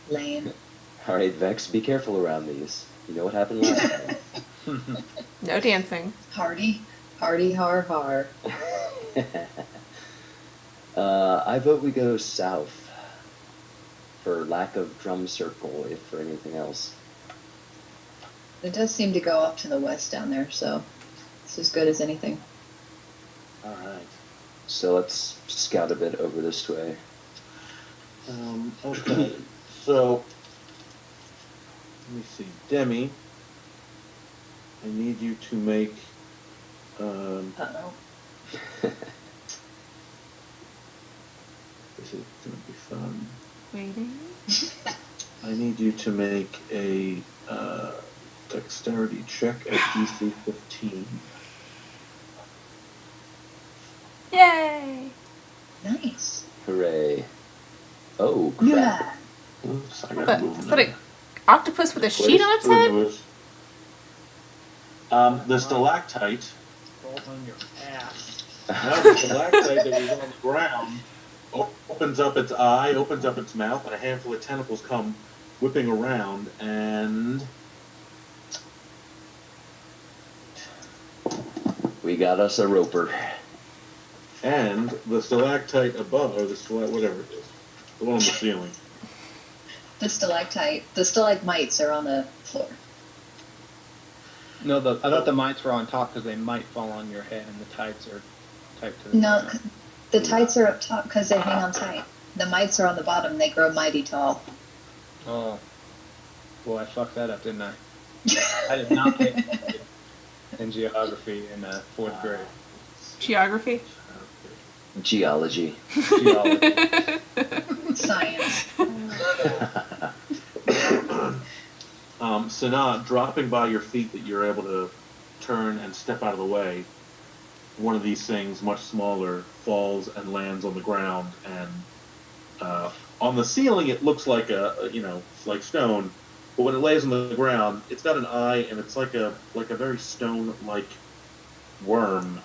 Lame. Alright, Vex, be careful around these. You know what happened last time. No dancing. Hardy, har har. I vote we go south. For lack of drum circle, if for anything else. It does seem to go off to the west down there, so it's as good as anything. All right. So let's scout a bit over this way. Okay. So let me see, Demi. I need you to make Uh-oh. This is gonna be fun. Waiting. I need you to make a dexterity check at DC 15. Yay! Nice. Hooray. Oh, crap. Yeah. Oops, I What gotta the, move is them. that an octopus with a sheet on its head? The stalactite. Falls on your ass. Now the stalactite that was on the ground opens up its eye, opens up its mouth, and a handful of tentacles come whipping around, and We got us a roper. the stalactite above, or the whatever it is, the one on the ceiling. The stalagmites are on the floor. No, I thought the mites were on top because they might fall on your head, and the tights are typed to the No, ground. the tights are up top because they hang on tight. The mites are on the bottom. They grow mighty tall. Oh. Well, I fucked that up, didn't I? I did not pay attention in geography in 4th grade. Geography. Geology. Geology. Science. Sanaa, dropping by your feet that you're able to turn and step out of the way, one of these things, much smaller, falls and lands on the ground, and on the ceiling it looks like like stone, but when it lays on the ground, it's got an eye, and it's like a very stone-like worm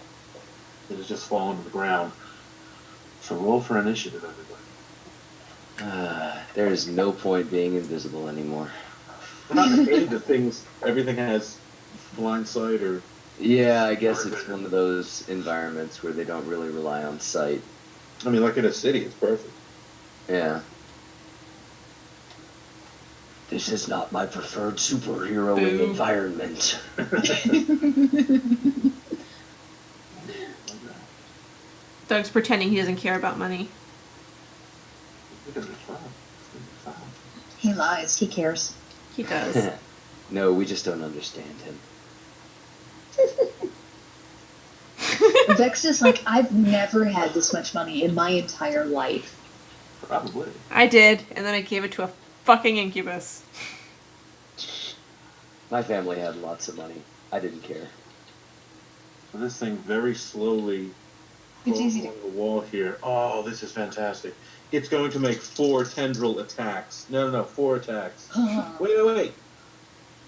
that has just fallen to the ground. So roll for initiative, everybody. There is no point being invisible anymore. We're not afraid that everything has blind sight or. Yeah, I guess it's one of those environments where they don't really rely on sight. I mean, like in a city, it's perfect. Yeah. This is not my preferred superheroing Boo. environment. Doug's pretending he doesn't care about money. It's gonna be fun. It's gonna be fun. He lies. He cares. He does. No, we just don't understand him. Vex is like, I've never had this much money in my entire life. Probably. I did, and then I gave it to a fucking incubus. My family had lots of money. I didn't care. So this thing very slowly It's crawls easy to- along the wall here. Oh, this is fantastic. It's going to make 4 tendril attacks. No, 4 attacks. Wait.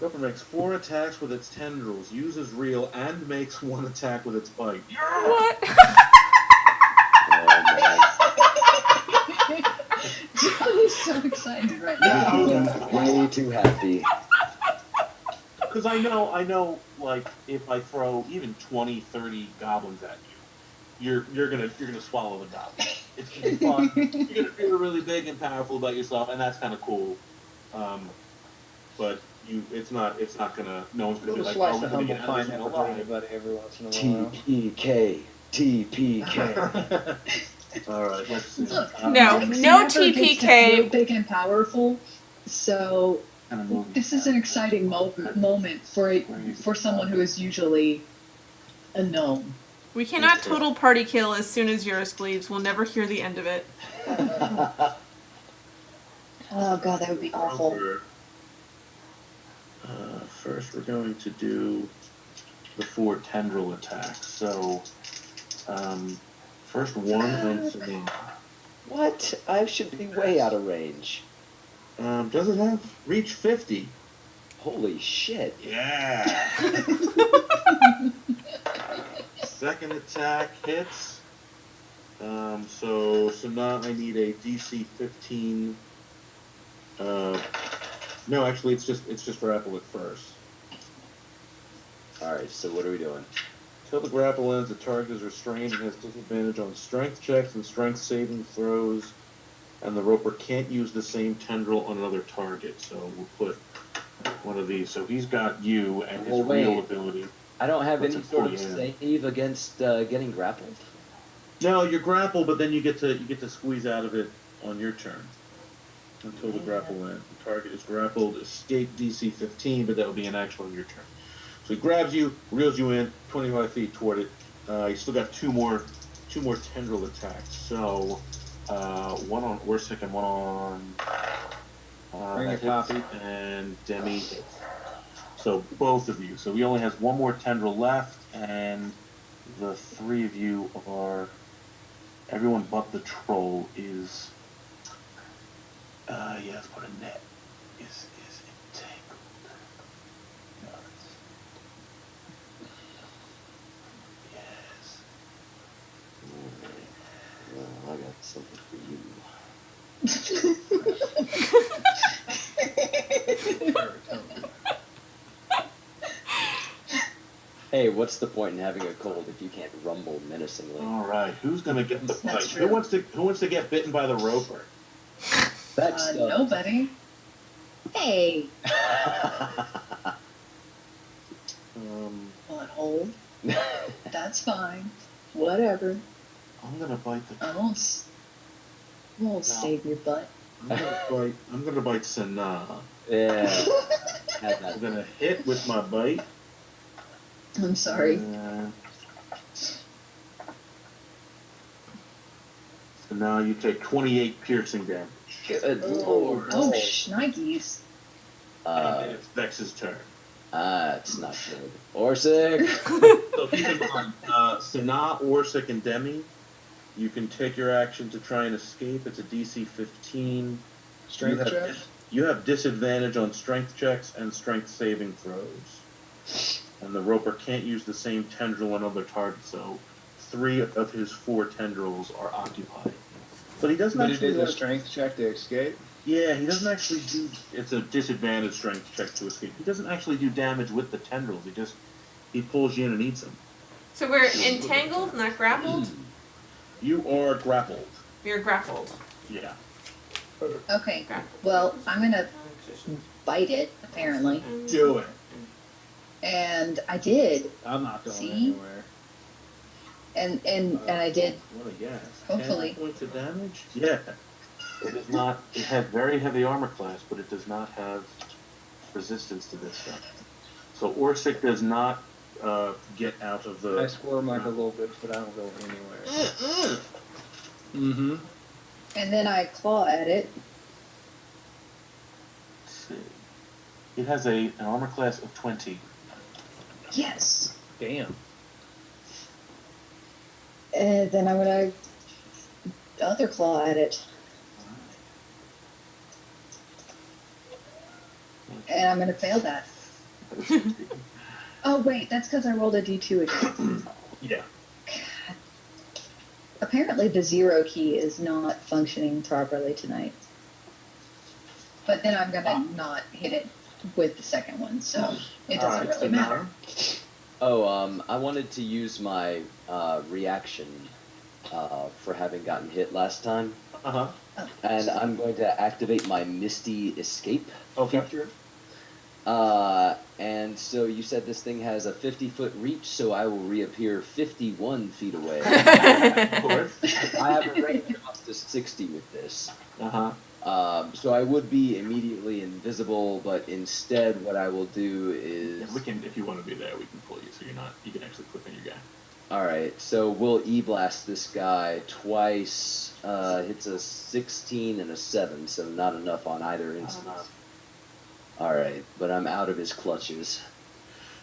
Roper makes 4 attacks with its tendrils, uses reel, and makes 1 attack with its bite. What? Johnny's so excited right now. Way too happy. Because I know, like, if I throw even 20, 30 goblins at you, you're gonna swallow the goblin. It's gonna be fun. You're gonna feel really big and powerful about yourself, and that's kind of cool. But it's not gonna. No one's A gonna be little like, slice oh, we're of gonna humble get out of this pineapple one for alive. anybody every once in a while. TPK. TPK. All right, let's see. Look, No, Vex no never gets TPK. real big and powerful. So Kind of moving. this is an exciting moment for someone who is usually a gnome. We cannot total party kill as soon as Djurisk leaves. We'll never hear the end of it. Oh god, that would be awful. First, we're going to do the 4 tendril attacks. So, first one on Celine. What? I should be way out of range. Does it have reach 50? Holy shit. Yeah. Second attack hits. So now I need a DC 15. No, actually, it's just grapple at first. Alright, so what are we doing? Till the grapple ends, the target is restrained and has disadvantage on strength checks and strength saving throws, and the roper can't use the same tendril on another target. So we'll put one of these. So he's got you and his Well, wait. real ability. I don't have What's any it sort for, of yeah? save against getting grappled. No, you're grappled, but then you get to squeeze out of it on your turn until the grapple ends. The target is grappled, escape DC 15, but that will be an action on your turn. So he grabs you, reels you in 25 feet toward it. You still got two more tendril attacks. So one on Orsic and one on Bring that it, hits, Poppy. and Demi hits. So both of you. So he only has one more tendril left, and the three of you are. Everyone but the troll is. Yeah, let's put a net. Is entangled. No, yes. Well, I got something for you. Hey, what's the point in having a cold if you can't rumble menacingly? All right, who's gonna get the That's bite? true. Who wants to get bitten by the roper? That's Nobody. Hey, butthole. That's fine. Whatever. I'm gonna bite the. I won't save your butt. I'm gonna bite Sana. Yeah. Had I'm that. gonna hit with my bite. I'm sorry. So now you take 28 piercing damage. Good lord. Oh, shnikes. And it's Vex's turn. It's not good. Orsic! So keep in mind, Sana, Orsic, and Demi, you can take your action to try and escape. It's a DC 15. Strength check? You have disadvantage on strength checks and strength saving throws. And the roper can't use the same tendril on other targets, so 3 of his 4 tendrils are occupied. But he doesn't But it actually. is a strength check to escape. Yeah, he doesn't actually do. It's a disadvantage strength check to escape. He doesn't actually do damage with the tendrils. He pulls you in and eats them. So we're entangled, not grappled? You are grappled. We're grappled. Yeah. Okay. Grappled. Well, I'm gonna bite it, apparently. Do it. And I did. I'm not going See? anywhere. And I did. What a yes. Hopefully. 10 points of damage? Yeah. It is not. It has very heavy armor class, but it does not have resistance to this stuff. So Orsic does not get out of the. I squirm like a little bit, but I don't go anywhere. Mm-hmm. And then I claw at it. Let's see. It has an armor class of 20. Yes. Damn. And then I'm gonna other claw at it. And I'm gonna fail that. Oh wait, that's because I rolled a D2 again. Yeah. Apparently the 0 key is not functioning properly tonight. But then I'm gonna not hit it with the second one, so it doesn't really matter. Oh, I wanted to use my reaction for having gotten hit last time. Uh-huh. And I'm going to activate my Misty Escape Okay. feature. And so you said this thing has a 50-foot reach, so I will reappear 51 feet away. Of course. I have a range of up to 60 with this. Uh-huh. So I would be immediately invisible, but instead what I will do is... Yeah, we can, if you want to be there, we can pull you, so you can actually click on your guy. Alright, so we'll E-blast this guy twice. Hits a 16 and a 7, so not enough on either instance. Alright, but I'm out of his clutches.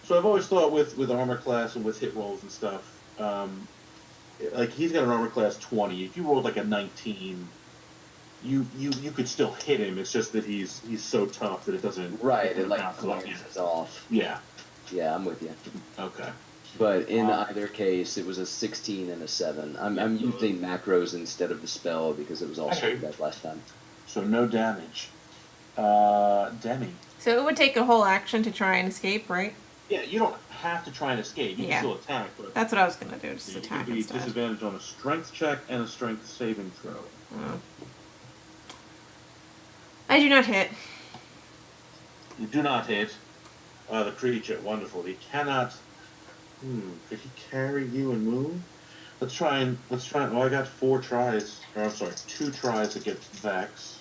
So I've always thought with armor class and with hit rolls and stuff, like he's got an armor class 20. If you rolled like a 19, you could still hit him. It's just that he's so tough that it doesn't. Right, it like bounce off you. glances off. Yeah. Yeah, I'm with you. Okay. But in either case, it was a 16 and a 7. I'm using macros instead of the spell because it was also Okay. bad last time. So no damage. Demi. So it would take a whole action to try and escape, right? Yeah, you don't have to try and escape. You Yeah. can still attack, but That's what I was gonna do, just you attack can be instead. disadvantaged on a strength check and a strength saving throw. Oh. I do not hit. You do not hit the creature. Wonderful. He cannot. Could he carry you and move? Let's try. Oh, I got 4 tries. Or, I'm sorry, 2 tries against Vex,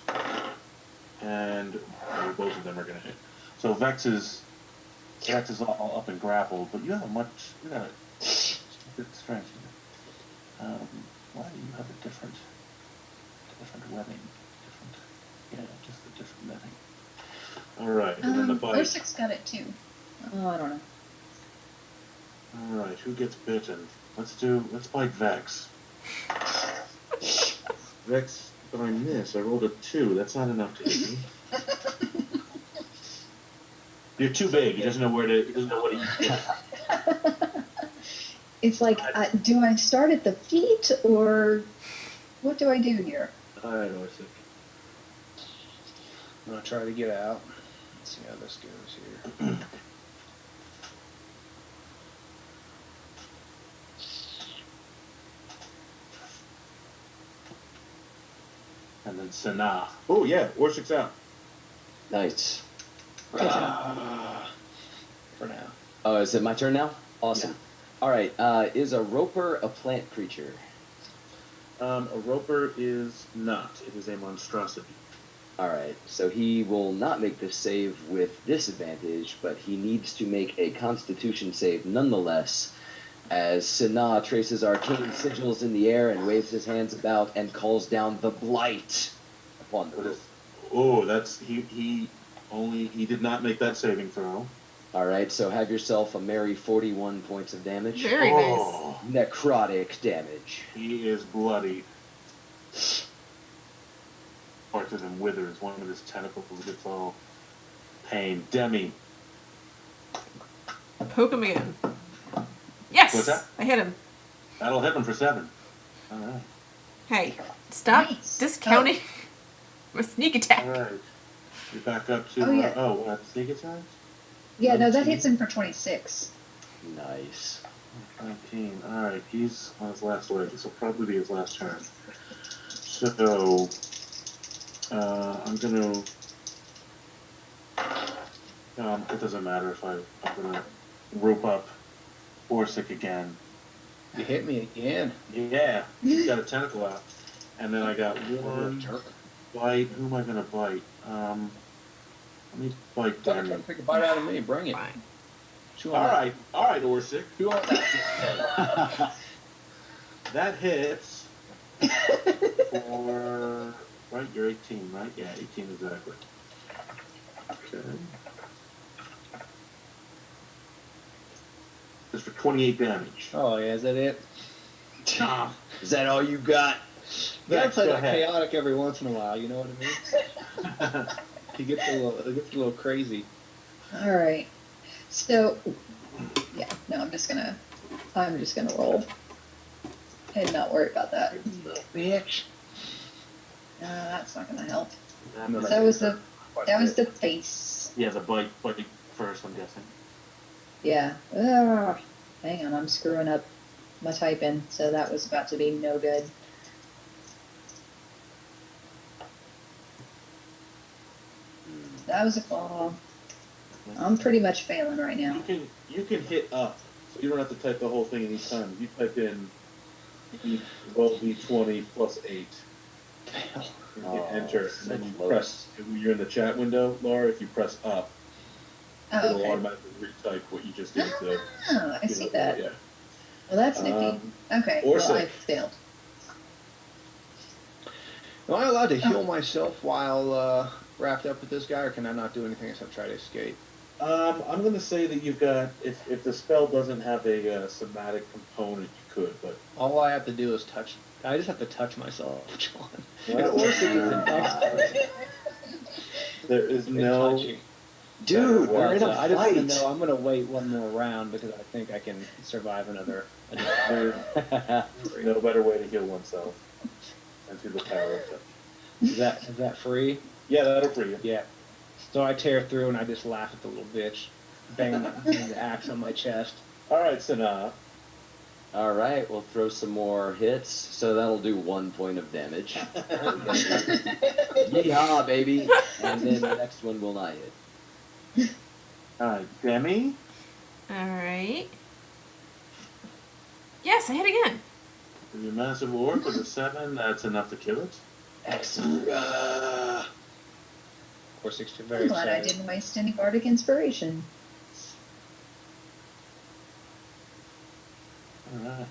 and both of them are going to hit. So Vex's Dex is all up and grappled, but you have you got a good strength here. Why do you have a different webbing? Just a different netting. Alright, and then the bite. Orsik's got it too. Oh, I don't know. Alright, who gets bitten? Let's bite Vex. Vex, but I missed. I rolled a 2. That's not enough to hit me. You're too big. He doesn't know what to eat. It's like, do I start at the feet, or what do I do here? Alright, Orsic. I'm gonna try to get out. Let's see how this goes here. And then Sanaa. Oh yeah, Orsic's out. Nice. For now. Oh, is it my turn now? Awesome. All right. Is a roper a plant creature? A roper is not. It is a monstrosity. All right. So he will not make this save with disadvantage, but he needs to make a Constitution save nonetheless. As Sanaa traces arcane sigils in the air and waves his hands about and calls down the blight upon the roof. Oh, that's he did not make that saving throw. All right, so have yourself a merry 41 points of damage. Very Oh, Necrotic damage. he is bloody. Parts of him withers. One of his tentacles gets all pain. Demi. Poke him again. Yes! What's that? I hit him. That'll hit him for 7. All right. Hey, stop Nice. discounting my sneak attack. All right. You're back up to. Oh, yeah. What? Sneak attack? Yeah, no, that 19. hits him for 26. Nice. 19. All right. He's on his last leg. This will probably be his last turn. So, I'm gonna. It doesn't matter if I'm gonna rope up Orsic again. You hit me again. Yeah, he's got a tentacle out, and then I got one bite. Who am I gonna bite? Let me bite Try to Demi. take a bite out of me. Bring it. Fine. Chew on All right, Orsic. that. Chew on that. That hits for right. You're 18, right? Yeah, 18 exactly. Okay. Just for 28 damage. Oh yeah, is that it? Is that all you got? Yeah, Go play that ahead. chaotic every once in a while. You know what I mean? He gets a little crazy. All right. So, yeah, no, I'm just gonna roll and not worry about that. Bitch. That's not gonna help. No, That was the face. Yeah, the bite first, I'm guessing. Yeah. Hang on, I'm screwing up my typing, so that was about to be no good. That was a fall. I'm pretty much failing right now. You can hit up, so you don't have to type the whole thing in each time. You type in roll d20 plus 8. You Oh, hit enter, so and then you close. press. When you're in the chat window, Laura, if you press up, Oh, it'll okay. automatically retype what you just did. So, Oh, I see that. Yeah. Well, that's nifty. Okay, or well, I sick. failed. Am I allowed to heal myself while wrapped up with this guy, or can I not do anything except try to escape? I'm going to say that you've got, if the spell doesn't have a somatic component, you could, but All I have to do is touch. I just have to touch myself, John. Well, And Orsic is an expert there is in no. touching. Dude, Well, we're in a I just want to know. fight. I'm gonna wait one more round because I think I can survive another. There's no better way to heal oneself than through the power of touch. Is that free? Yeah, that'll free you. Yeah. So I tear through and I just laugh at the little bitch, bang the axe on my chest. All right, Sanaa. All right, we'll throw some more hits. So that'll do 1 point of damage. Yeehaw, baby! And then the next one will not hit. All right, Demi. Alright. Yes, I hit again. With your massive orb with a 7, that's enough to kill it. Excellent. Orsic's very I'm glad I excited. didn't waste any bardic inspiration. All right.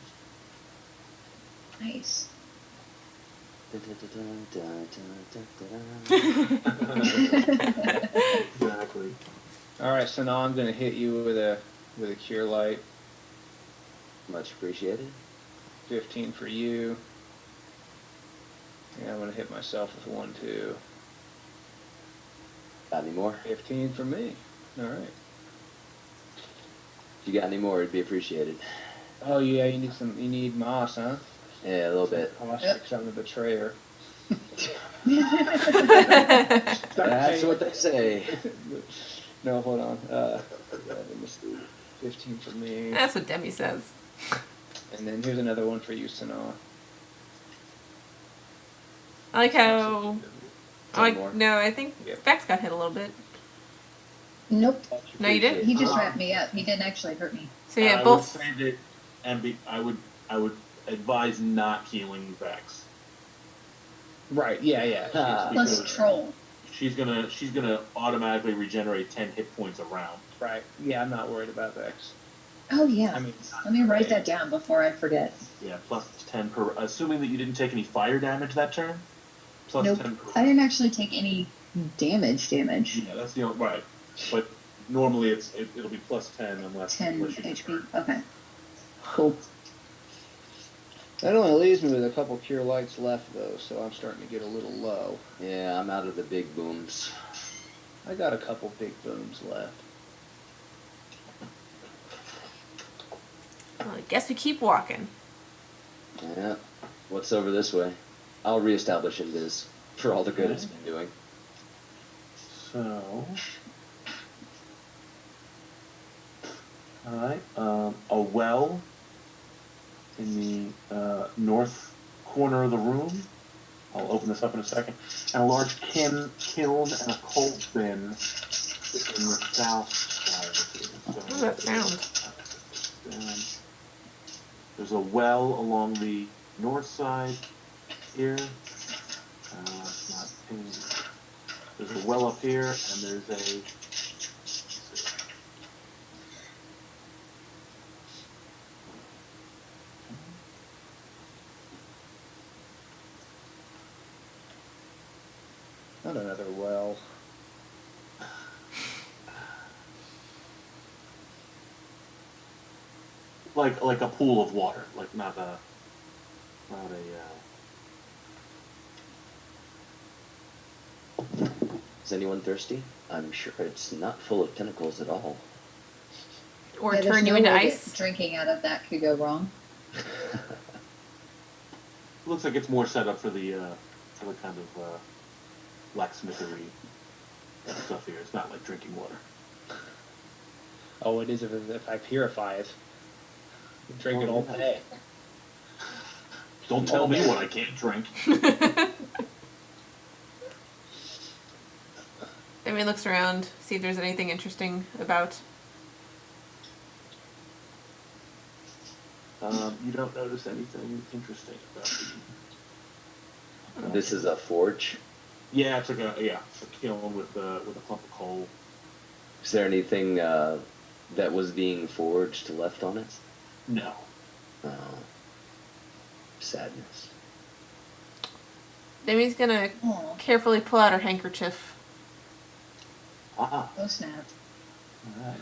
Nice. Exactly. All right, so now I'm gonna hit you with a cure light. Much appreciated. 15 for you. And I'm gonna hit myself with 1 too. Got any more? 15 for me. All right. If you got any more, it'd be appreciated. Oh yeah, you need some. You need moss, huh? Yeah, a little bit. Caustic, I'm the betrayer. That's what they say. No, hold on. Let me see. 15 for me. That's what Demi says. And then here's another one for you, Sanaa. I like how. One more. No, I think Yep. Bex got hit a little bit. Nope. No, you didn't? He just wrapped me up. He didn't actually hurt me. So yeah, I both. would say that, and I would advise not healing Vex. Right. Yeah. Ah. Plus Because troll. she's gonna automatically regenerate 10 hit points a round. Right. Yeah, I'm not worried about Vex. Oh yeah. I mean, Let me write that down before I forget. Yeah, plus 10 per. Assuming that you didn't take any fire damage that turn. Plus Nope. 10 per. I didn't actually take any damage. Yeah, that's the only right. But normally it'll be plus 10 unless 10 unless you HP. Okay. Cool. that only leaves me with a couple cure lights left though, so I'm starting to get a little low. Yeah, I'm out of the big booms. I got a couple big booms left. Well, I guess we keep walking. Yeah. What's over this way? I'll reestablish Invis for all the good it's been doing. So. Alright, a well in the north corner of the room. I'll open this up in a second. And a large kiln and a coal bin in the south side of it. What does that sound? There's a well along the north side here. Not pinned. There's a well up here, and there's a. Not another well. Like a pool of water, like not a. Is anyone thirsty? I'm sure it's not full of tentacles at all. Or Yeah, there's turn you no into way that ice. Drinking out of that could go wrong. Looks like it's more set up for the kind of blacksmithery stuff here. It's not like drinking water. Oh, it is if I purify it. Drink it all day. Don't tell me what I can't drink. Demi looks around, see if there's anything interesting about. You don't notice anything interesting about the. This is a forge. Yeah, it's like a kiln with a clump of coal. Is there anything that was being forged left on it? No. Oh. Sadness. Demi's gonna Oh, carefully pull out her handkerchief. Ah. oh snap. All right.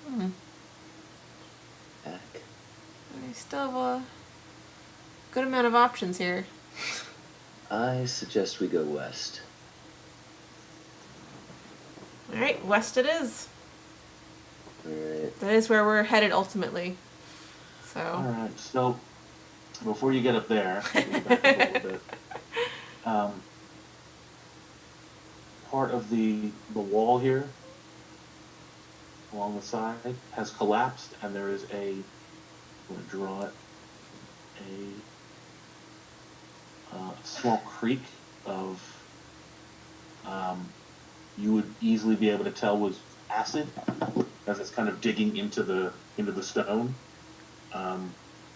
Hmm. Heck. We still have a good amount of options here. I suggest we go west. Alright, west it is. Alright. That is where we're headed ultimately. So. All right. So before you get up there, back up a little bit. Part of the wall here along the side has collapsed, and there is I'm going to draw it, a small creek of, you would easily be able to tell was acid, as it's kind of digging into the stone.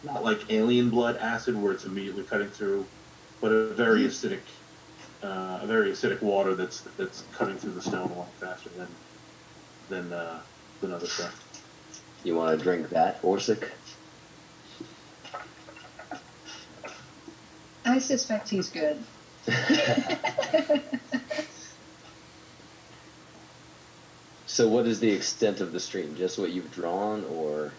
not like alien blood acid where it's immediately cutting through, but a very acidic water that's cutting through the stone a lot faster than other stuff. You want to drink that, Orsic? I suspect he's good. So what is the extent of the stream? Just what you've drawn, or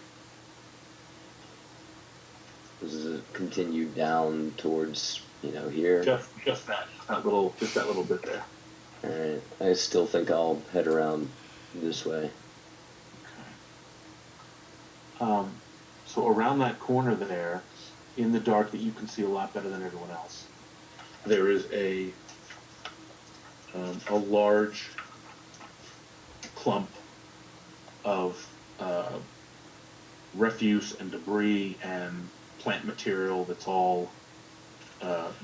does it continue down towards, here? Just that little bit there. Alright, I still think I'll head around this way. So around that corner there, in the dark that you can see a lot better than everyone else, there is a large clump of refuse and debris and plant material that's all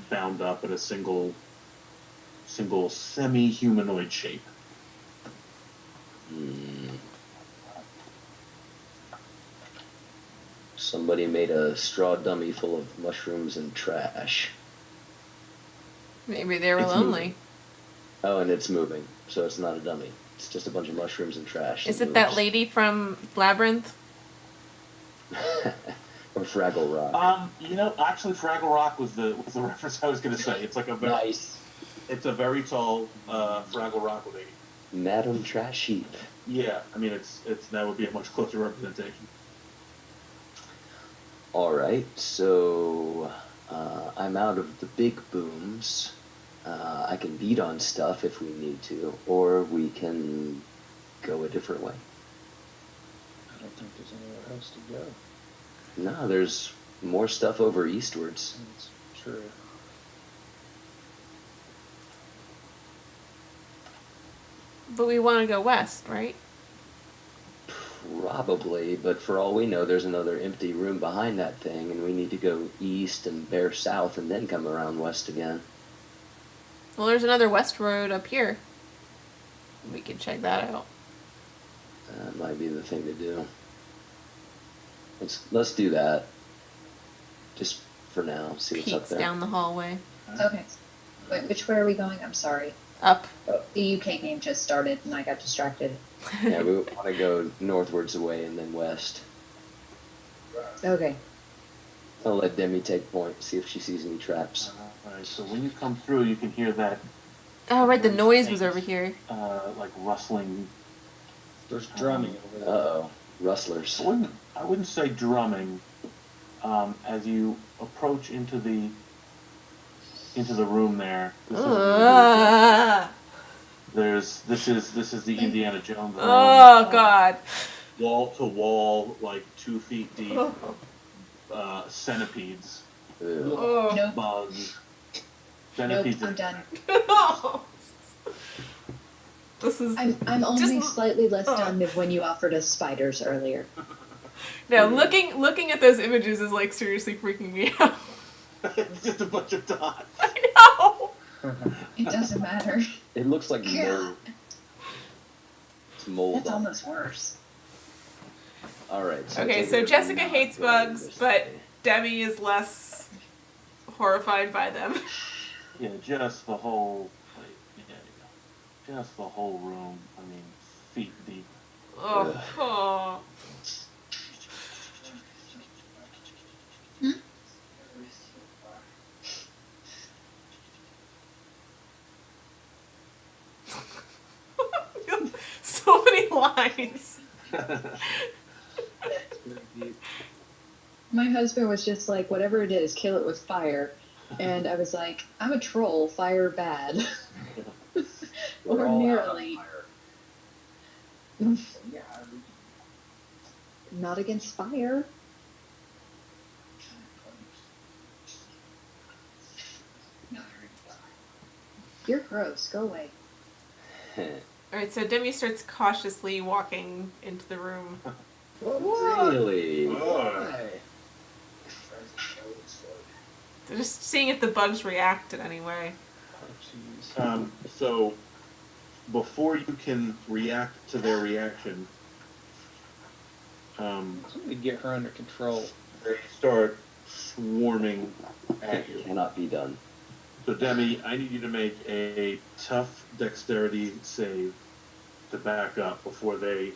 bound up in a single semi-humanoid shape. Somebody made a straw dummy full of mushrooms and trash. Maybe they were It's lonely. moving. Oh, and it's moving, so it's not a dummy. It's just a bunch of mushrooms and trash. Is it that lady from Labyrinth? Or Fraggle Rock. Actually, Fraggle Rock was the reference I was going to say. It's like a very, Nice. it's a very tall Fraggle Rock lady. Madam Trash Heap. Yeah, I mean, that would be a much closer representation. Alright, so I'm out of the big booms. I can beat on stuff if we need to, or we can go a different way. I don't think there's anywhere else to go. No, there's more stuff over eastwards. That's true. But we want to go west, right? Probably, but for all we know, there's another empty room behind that thing, and we need to go east and bear south and then come around west again. Well, there's another west road up here. We could check that out. That might be the thing to do. Let's do that. Just for now, see what's up Peeks there. down the hallway. Okay. Wait, which way are we going? I'm sorry. Up. The UK game just started and I got distracted. Yeah, we want to go northwards away and then west. Okay. I'll let Demi take point, see if she sees any traps. Alright, so when you come through, you can hear that, Oh, right, the noise was over here. like rustling. There's drumming over there. Uh-oh. Rustlers. I wouldn't say drumming. As you approach into the room there, this is the Indiana Jones room. Oh, God. Wall to wall, like 2 feet deep, centipedes, Ew. Oh. Nope. bugs. Nope, Centipedes I'm done. This is I'm only Just- slightly less done than when you offered us spiders earlier. no. Looking at those images is like seriously freaking me out. It's just a bunch of dots. I know. It doesn't matter. It looks like Yeah. mold. It's mold. That's almost worse. Alright. Okay, so Jessica hates bugs, but Demi is less horrified by them. Yeah, just the whole. Just the whole room. I mean, feet deep. Oh. Oh. So many lines. My husband was just like, whatever it is, kill it with fire. And I was like, I'm a troll, fire bad. We're all out on Ordinarily. fire. Not against fire. You're gross. Go away. Alright, so Demi starts cautiously walking into the room. Really? Why? Just seeing if the bugs react in any way. Oh, jeez. So, before you can react to their reaction, Somebody get her under control. they start swarming at you. Cannot be done. So Demi, I need you to make a tough dexterity save to back up before they.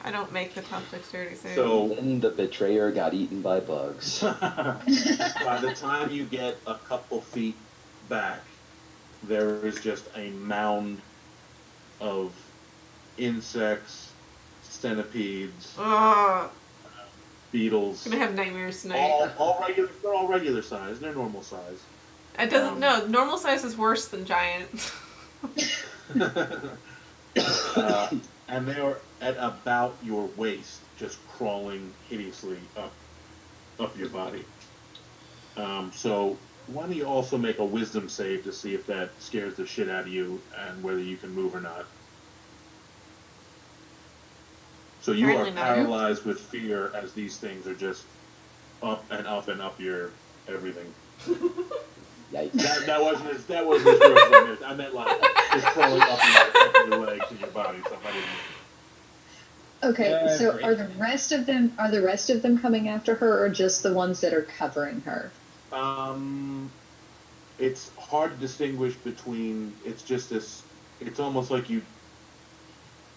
I don't make the tough dexterity save. So Then the betrayer got eaten by bugs. by the time you get a couple feet back, there is just a mound of insects, centipedes, Oh, beetles. I'm gonna have nightmares tonight. All regular. They're all regular size. They're normal size. It doesn't. No, normal size is worse than giant. And they are at about your waist, just crawling hideously up your body. So why don't you also make a wisdom save to see if that scares the shit out of you and whether you can move or not. So you Apparently are not. paralyzed with fear as these things are just up and up and up your everything. Yikes. That wasn't as gross as I meant. I meant like just crawling up your legs and your body. So I didn't. Okay, so Great. are the rest of them coming after her, or just the ones that are covering her? It's hard to distinguish between. It's just this. It's almost like you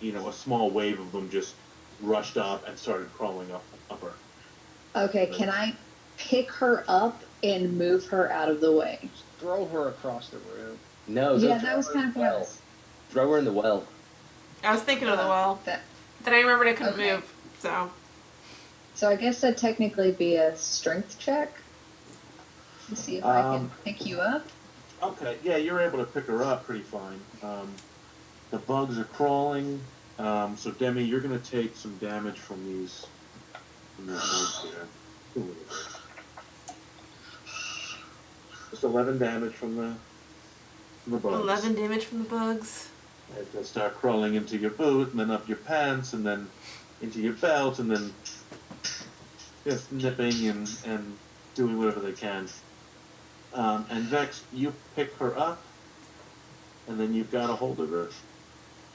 know, a small wave of them just rushed up and started crawling up her. Okay, can I pick her up and move her out of the way? Throw her across the room. No, Yeah, don't that was throw her kind of in what the I well. was. Throw her in the well. I was thinking of the well. That, Then I remembered I couldn't Okay. move. So I guess that'd technically be a strength check to see if I can pick you up. Okay, yeah, you're able to pick her up pretty fine. The bugs are crawling. So Demi, you're gonna take some damage from these bugs here. A little bit. Just 11 damage from the bugs. 11 damage from the bugs. They'll start crawling into your boot, and then up your pants, and then into your belt, and then just nipping and doing whatever they can. And Vex, you pick her up, and then you've got a hold of her.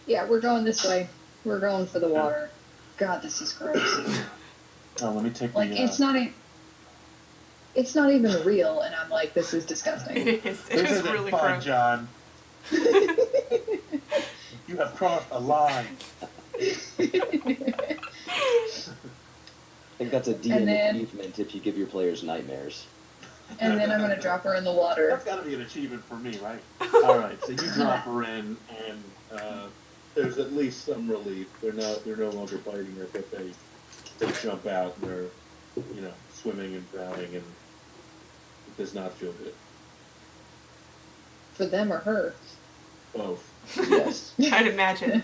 Yeah, we're going this way. We're going for the water. God, this is gross. Oh, let me take Like the. it's not even real, and I'm like, this is disgusting. It is. It This is isn't really fun, gross. John. You have crossed a line. I think that's a DM And then- achievement if you give your players nightmares. And then I'm gonna drop her in the water. That's got to be an achievement for me, right? All right, so you drop her in, and there's at least some relief. They're no longer biting her, but they jump out and they're, you know, swimming and drowning, and it does not feel good. For them or her. Both. Yes. I'd imagine.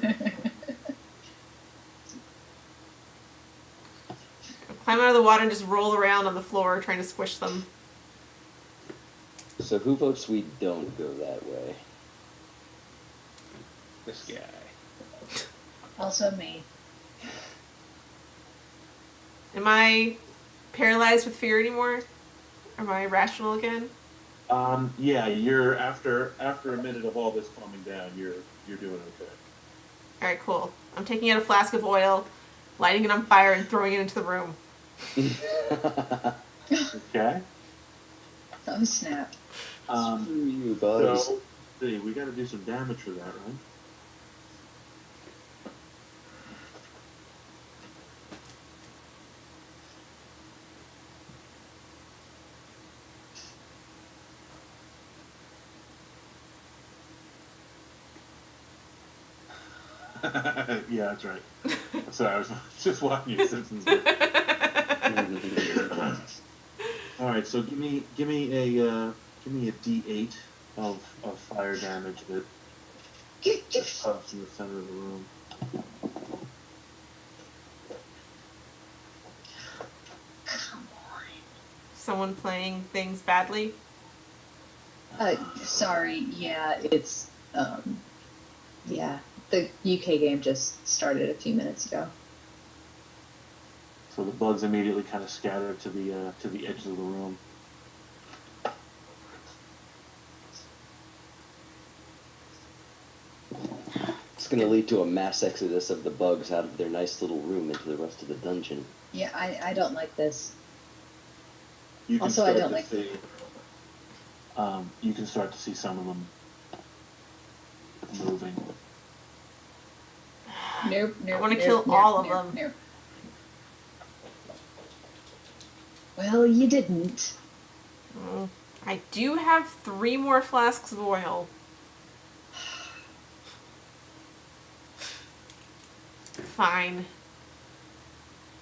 Climb out of the water and just roll around on the floor trying to squish them. So who votes we don't go that way? This guy. Also me. Am I paralyzed with fear anymore? Am I rational again? Yeah, you're after a minute of all this calming down, you're doing okay. Alright, cool. I'm taking out a flask of oil, lighting it on fire, and throwing it into the room. Okay. Oh snap. Screw you, bugs. So, see, we got to do some damage for that, right? Yeah, that's right. Sorry, I was just watching your Simpsons. All right, so give me a D8 of fire damage that pops in the center of the room. Come on. Someone playing things badly? Sorry, yeah, it's yeah. The UK game just started a few minutes ago. So the bugs immediately kind of scatter to the edges of the room. It's going to lead to a mass exodus of the bugs out of their nice little room into the rest of the dungeon. Yeah, I don't like this. You can Also, I start don't to like- see. You can start to see some of them moving. Nope, nope. I wanna nope, kill nope, all of nope, them. nope. Well, you didn't. Oh, I do have 3 more flasks of oil. Fine.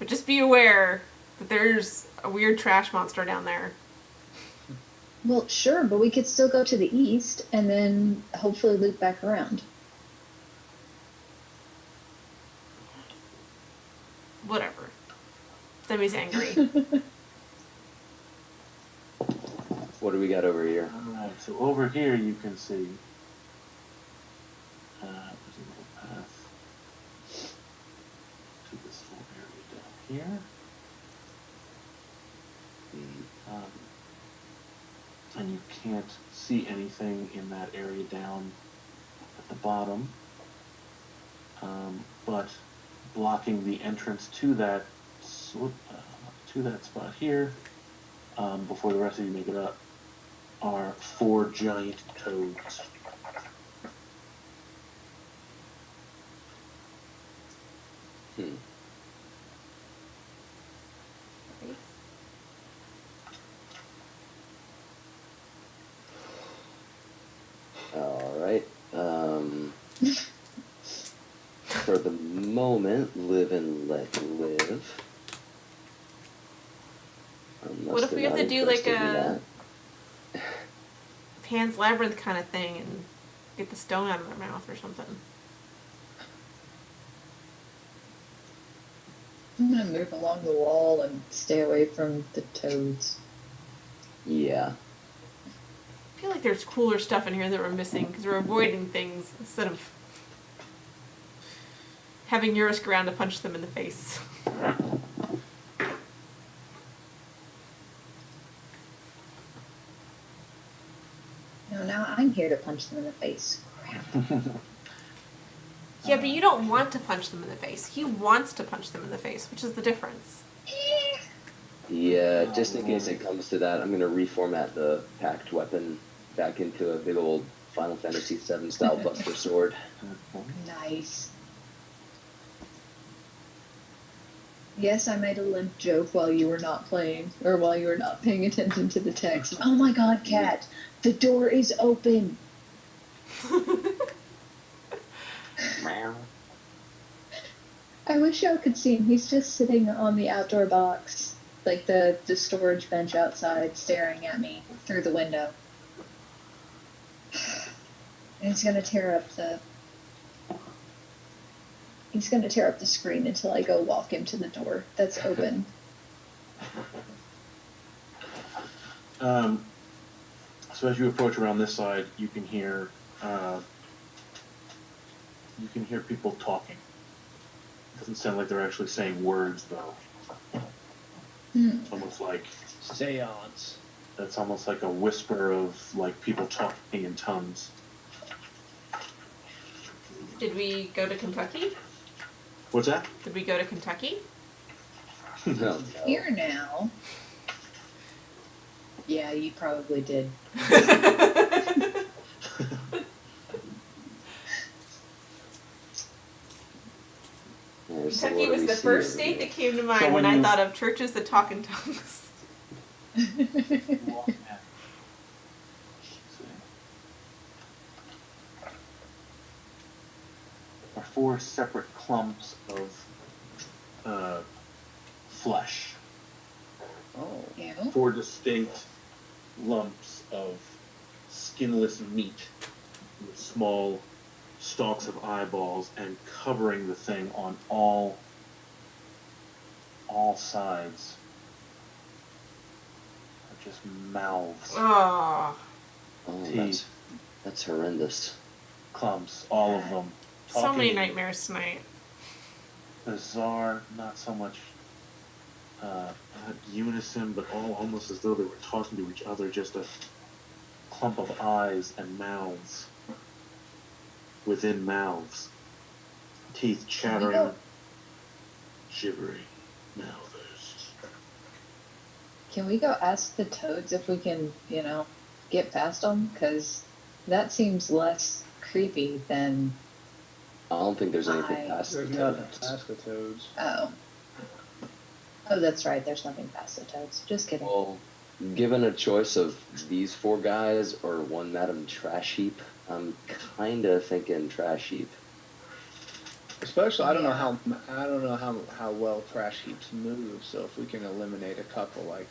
But just be aware that there's a weird trash monster down there. Well, sure, but we could still go to the east and then hopefully loop back around. Whatever. Demi's angry. What do we got over here? Alright, so over here you can see there's a little path to this whole area down here. And you can't see anything in that area down at the bottom. But blocking the entrance to that spot here, before the rest of you make it up, are 4 giant toads. All right. For the moment, live and let live. Unless What if they're we have not to do like interested in a that. Pan's Labyrinth kind of thing and get the stone out of their mouth or something? I'm gonna move along the wall and stay away from the toads. Yeah. I feel like there's cooler stuff in here that we're missing because we're avoiding things instead of having Djurisk around to punch them in the face. No, now I'm here to punch them in the face. Yeah, but you don't want to punch them in the face. He wants to punch them in the face, which is the difference. Yeah, just in case it comes to that, I'm going to reformat the packed weapon back into a big old Final Fantasy VII style Buster Sword. Nice. Yes, I made a limp joke while you were not playing, or while you were not paying attention to the text. Oh my god, Cat! The door is open! I wish y'all could see him. He's just sitting on the outdoor box, like the storage bench outside, staring at me through the window. And he's gonna tear up the screen until I go walk him to the door that's open. So as you approach around this side, you can hear people talking. It doesn't sound like they're actually saying words, though. It's almost like Seance. It's almost like a whisper of like people talking in tongues. Did we go to Kentucky? What's that? Did we go to Kentucky? No. Here now. Yeah, you probably did. Kentucky was the first state that came to mind So when when I you- thought of churches that talk in tongues. Are 4 separate clumps of flesh. Oh. Ew. 4 distinct lumps of skinless meat with small stalks of eyeballs and covering the thing on all sides are just mouths, Oh, Oh, teeth, that's horrendous. clumps, all of them. so many Talking nightmares tonight. bizarre, not so much unison, but all almost as though they were talking to each other, just a clump of eyes and mouths within mouths. teeth chattering, shivery mouthers. Can we go ask the toads if we can, get past them? Because that seems less creepy than. I don't think there's anything I- past There's the nothing toads. past the toads. Oh. Oh, that's right. There's nothing past the toads. Just kidding. Well, given a choice of these 4 guys or one Madam Trash Heap, I'm kind of thinking Trash Heap. Especially, I don't Yeah. know how well trash heaps move. So if we can eliminate a couple, like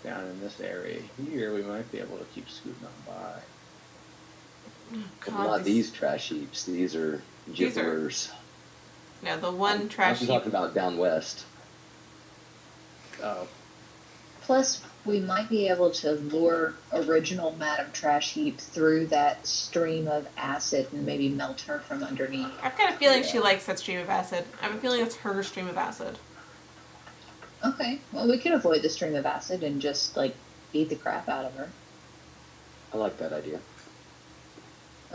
down in this area here, we might be able to keep scooting on by. But God, not these Trash Heaps. These are These are- gibblers. No, the one trash I'm heap. talking about down west. Oh, Plus, we might be able to lure original Madam Trash Heap through that stream of acid and maybe melt her from underneath. I've got a feeling she likes that stream of acid. I have a feeling it's her stream of acid. Okay, well, we could avoid the stream of acid and just, beat the crap out of her. I like that idea.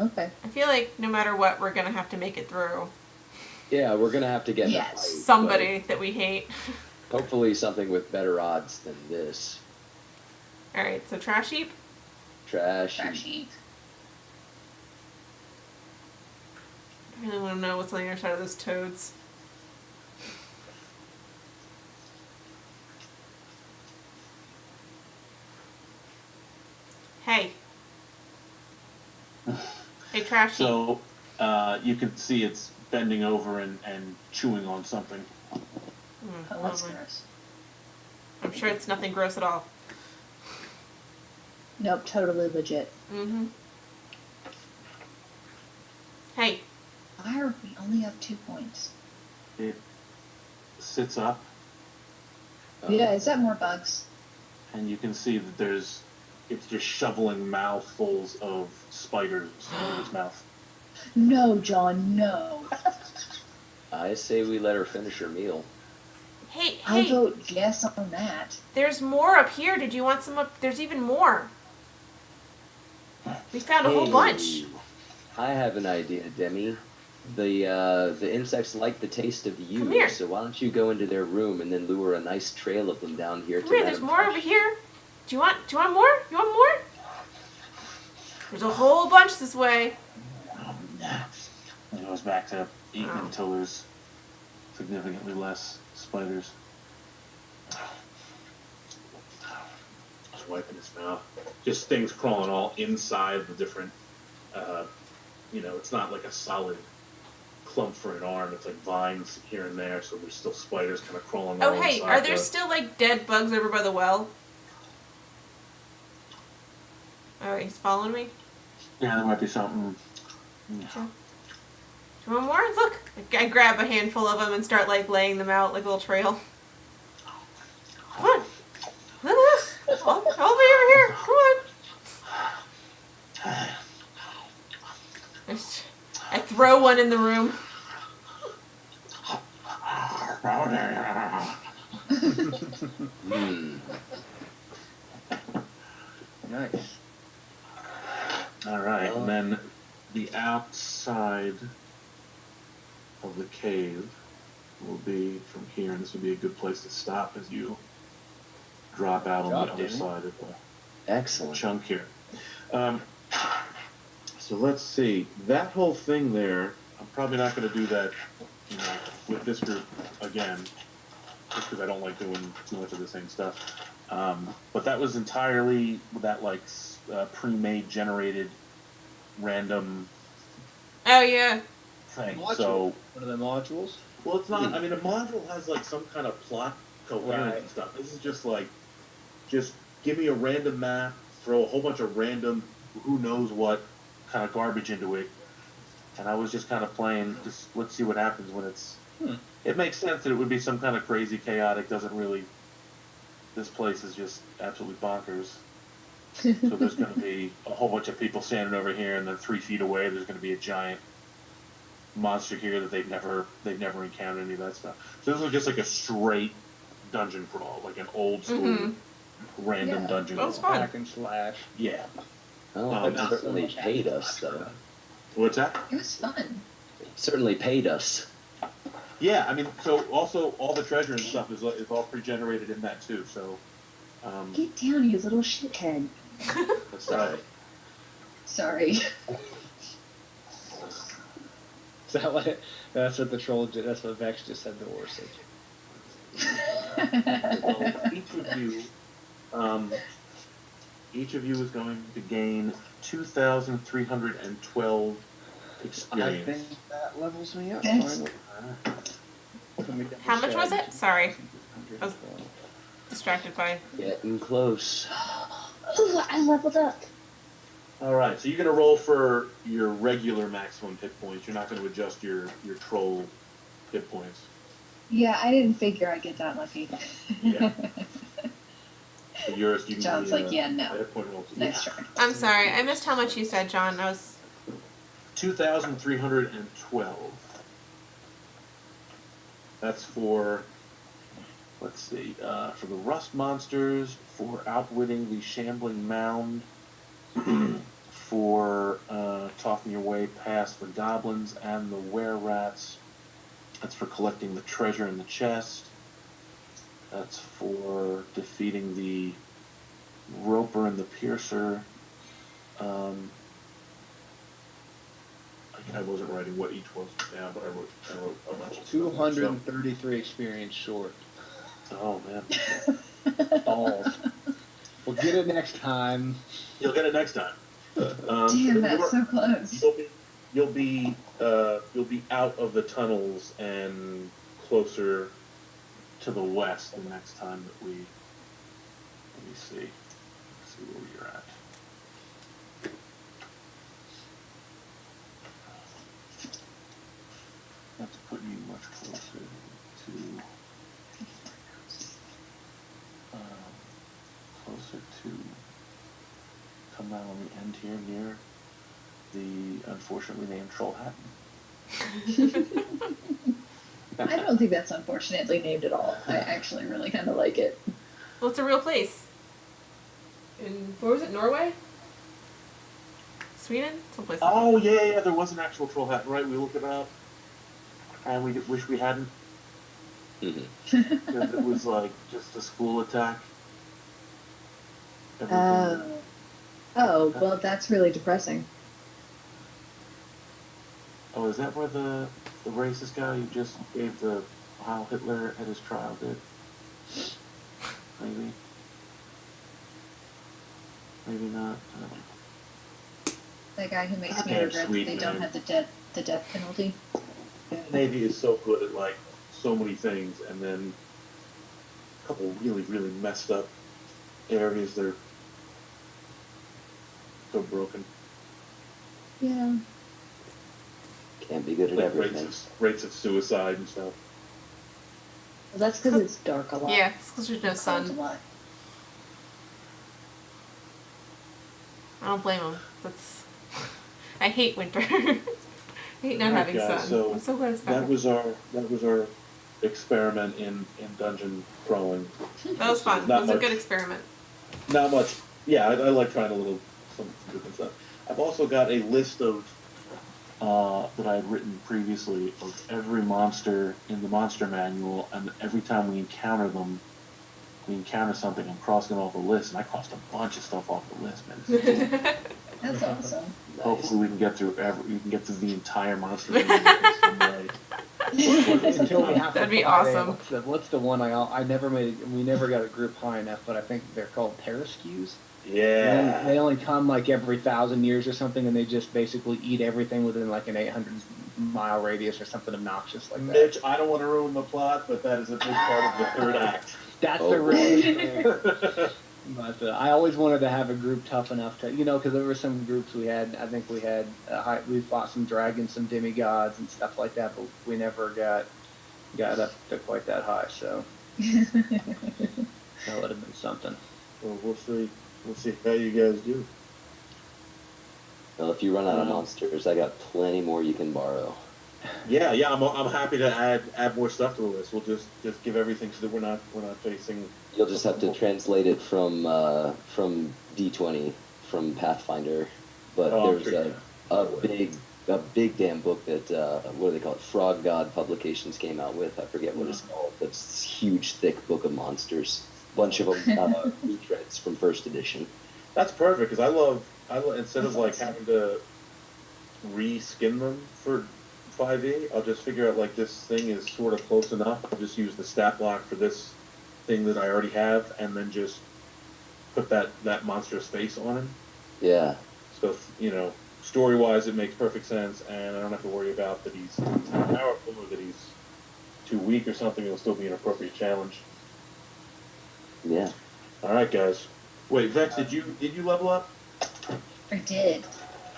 Okay. I feel like no matter what, we're gonna have to make it through. Yeah, we're gonna have to get in a Yes. fight, Somebody that we hate. but hopefully something with better odds than this. Alright, so trash heap. Trash Trash Heap. Heap. I really want to know what's on the other side of those toads. Hey. Hey, trash heap. So you can see it's bending over and chewing on something. Oh, that's my- gross. I'm sure it's nothing gross at all. Nope, totally legit. Mm-hmm. Hey. Why are we only up 2 points? It sits up, Yeah, is that more bugs? and you can see that it's just shoveling mouthfuls of spiders in its mouth. No, John, no. I say we let her finish her meal. Hey, I hey. vote yes on that. There's more up here. Did you want some up? There's even more. We found a whole bunch. Hey, I have an idea, Demi. The insects like the taste of you, Come here. so why don't you go into their room and then lure a nice trail of them down here Come to here, there's Madam more Trash. over here. Do you want more? You want more? There's a whole bunch this way. It goes back to eating Oh. until there's significantly less spiders. Just wiping his mouth. Just things crawling all inside the different, it's not like a solid clump for an arm. It's like vines here and there, so there's still spiders kind of crawling all Oh, hey, inside are there the- still dead bugs over by the well? Oh, he's following me. Yeah, there might be something. Do you want more? Look, I grab a handful of them and start laying them out like a little trail. Come on, look at this. All the way over here. Come on. I throw one in the room. nice. All right, and then the outside of the cave will be from here, and this would be a good place to stop as you drop out on the Drop, other Danny. side of the Excellent. chunk here. So let's see. That whole thing there, I'm probably not going to do that with this group again, just because I don't like doing too much of the same stuff. But that was entirely that pre-made generated random Oh yeah. thing. Module. So, One of the modules. well, it's not. I mean, a module has some kind of plot coherence Right. and stuff. This is just give me a random map, throw a whole bunch of random, who knows what kind of garbage into it, and I was just kind of playing. Just let's see what happens when it's. It makes sense that it would be some kind of crazy, chaotic. Doesn't really. This place is just absolutely bonkers. So there's going to be a whole bunch of people standing over here, and then 3 feet away, there's going to be a giant monster here that they've never encountered any of that stuff. So this was just like a straight dungeon crawl, like an old school random Yeah. dungeon That was crawl. fun. Hack and slash. Yeah. Oh, That's it certainly so much paid us, though. What's that? It was fun. It certainly paid us. Yeah, I mean, so also all the treasure and stuff is all pre-generated in that too. So Get down, you little shithead. That's right. Sorry. Is that what? That's what the troll did. That's what Vex just said to Orsage. so each of you is going to gain 2,312 I experience. think that levels me up. Yes. Finally. How much was it? Sorry. I was distracted by. Getting close. Ooh, I leveled up. All right, so you're going to roll for your regular maximum hit points. You're not going to adjust your troll hit points. Yeah, I didn't figure I'd get that lucky. Yeah. So yours, you can John's give me like, a yeah, no. hit point roll. Nice try. I'm sorry, I missed how much you said, John. I was. 2,312. That's for, let's see, for the rust monsters, for outwitting the shambling mound, for talking your way past the goblins and the were-rats. That's for collecting the treasure in the chest. That's for defeating the roper and the piercer. I wasn't writing what each was down, but I wrote a bunch of stuff. 233 experience short. Oh man, Balls. We'll get it next time. you'll get it next time. Damn, that's so close. You'll be out of the tunnels and closer to the west the next time that we. Let me see. Let's see where you're at. That's putting you much closer to. Closer to. Come out on the end here near the unfortunately named Troll Hatton. I don't think that's unfortunately named at all. I actually really kind of like it. Well, it's a real place. In where was it? Norway? Sweden? Someplace. Oh yeah, there was an actual Troll Hatton, right? We looked it up, and we wish we hadn't, Mm-hmm. because it was like just a school attack. Everything- Oh, well, that's really depressing. Oh, is that where the racist guy who just gave the Heil Hitler at his trial did? Maybe. Maybe not. I don't know. That guy who makes me Damn regret that sweet, they don't man. have the death penalty. Navy is so good at like so many things, and then a couple really, really messed up areas they're so broken. Yeah. Can't be good at Like everything. rates of suicide and stuff. Well, that's because it's dark a lot. Yeah, it's because there's no Cold a sun. lot. I don't blame them. That's. I hate winter. I hate not Alright, having guys, sun. so I'm so glad it's back. That was our experiment in dungeon crawling. That was fun. It Not was a much. good experiment. Not much. Yeah, I like trying some different stuff. I've also got a list of that I had written previously of every monster in the monster manual, and every time we encounter something, I'm crossing it off the list, and I crossed a bunch of stuff off the list, man. That's awesome. Hopefully, we can get through the entire monster manual in some way. Until we have to That'd be buy awesome. What's the one I never made? We never got a group high enough, but I think they're called Terraskews. Yeah. They only come like every 1,000 years or something, and they just basically eat everything within like an 800-mile radius or something obnoxious like that. Mitch, I don't want to ruin the plot, but that is a big part of the third act. That's Oh, the boy. real. But I always wanted to have a group tough enough to, because there were some groups we had. I think we had we fought some dragons, some demigods, and stuff like that, but we never got up to quite that high. So that would have been something. Well, we'll see. We'll see how you guys do. Well, if you run out of monsters, I got plenty more you can borrow. Yeah, I'm happy to add more stuff to the list. We'll just give everything so that we're not facing. You'll just have to translate it from D20 from Pathfinder, but Oh, there's sure, a big a big damn book that what do they call it? Frog God Publications came out with. I forget what it's called. That's this huge, thick book of monsters. Bunch of them retreads from first edition. That's perfect because I love instead of like having to re-skin them for 5e, I'll just figure out like this thing is sort of close enough. I'll just use the stat block for this thing that I already have, and then just put that monstrous face on him. Yeah. So story-wise, it makes perfect sense, and I don't have to worry about that he's powerful or that he's too weak or something. It'll still be an appropriate challenge. Yeah. All right, guys. Wait, Vex, did you level up? I did.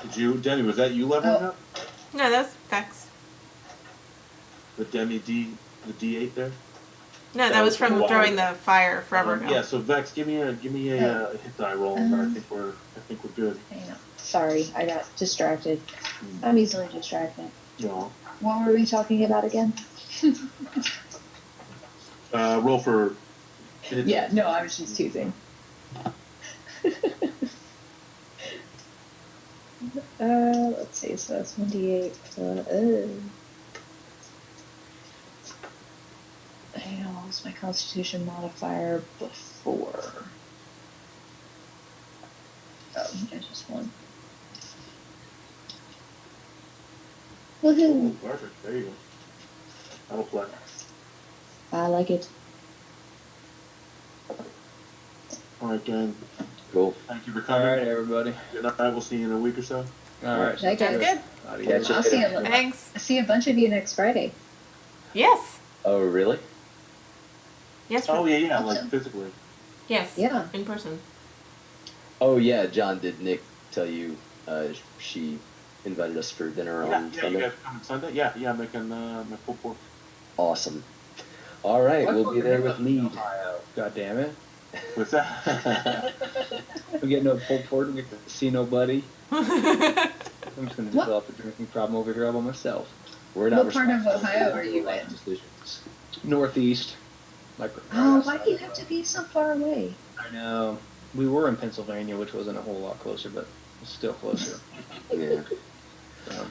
Did you, Demi? Was that you leveling up? No, that's Vex. The Demi D8 there. No, that was from throwing the fire forever ago. Yeah. So Vex, give me a hit die roll, and I think we're good. Hang on. Sorry, I got distracted. I'm easily distracted. No. What were we talking about again? Roll for. Yeah, no, I was just teasing. Let's see, so that's 1d8 plus, I know, what was my constitution modifier before? Oh, I just won. Woohoo! Perfect. There you go. That'll play. I like it. All right, gang. Cool. Thank you for All coming. right, everybody. Good night. We'll see you in a week or so. All right. Sounds good. Adios. Catch you I'll see later. you. Thanks. I'll see a bunch of you next Friday. Yes. Oh, really? Yes. Oh yeah, Awesome. like physically. Yes. Yeah. In person. Oh, yeah, John, did Nick tell you she invited us for dinner on Yeah, you Sunday? guys coming Sunday? Yeah, I'm making my pulled pork. Awesome. All right, we'll be there with Mead. Ohio. God damn it. What's that? We get no pulled pork. We get to see nobody. I'm just going to What? develop a drinking problem over here all by myself. We're not What part of responsible Ohio for are you life in? decisions. Northeast. Like, right Oh, why outside do you of have to town. be so far away? I know. We were in Pennsylvania, which wasn't a whole lot closer, but it's still closer. Yeah. So,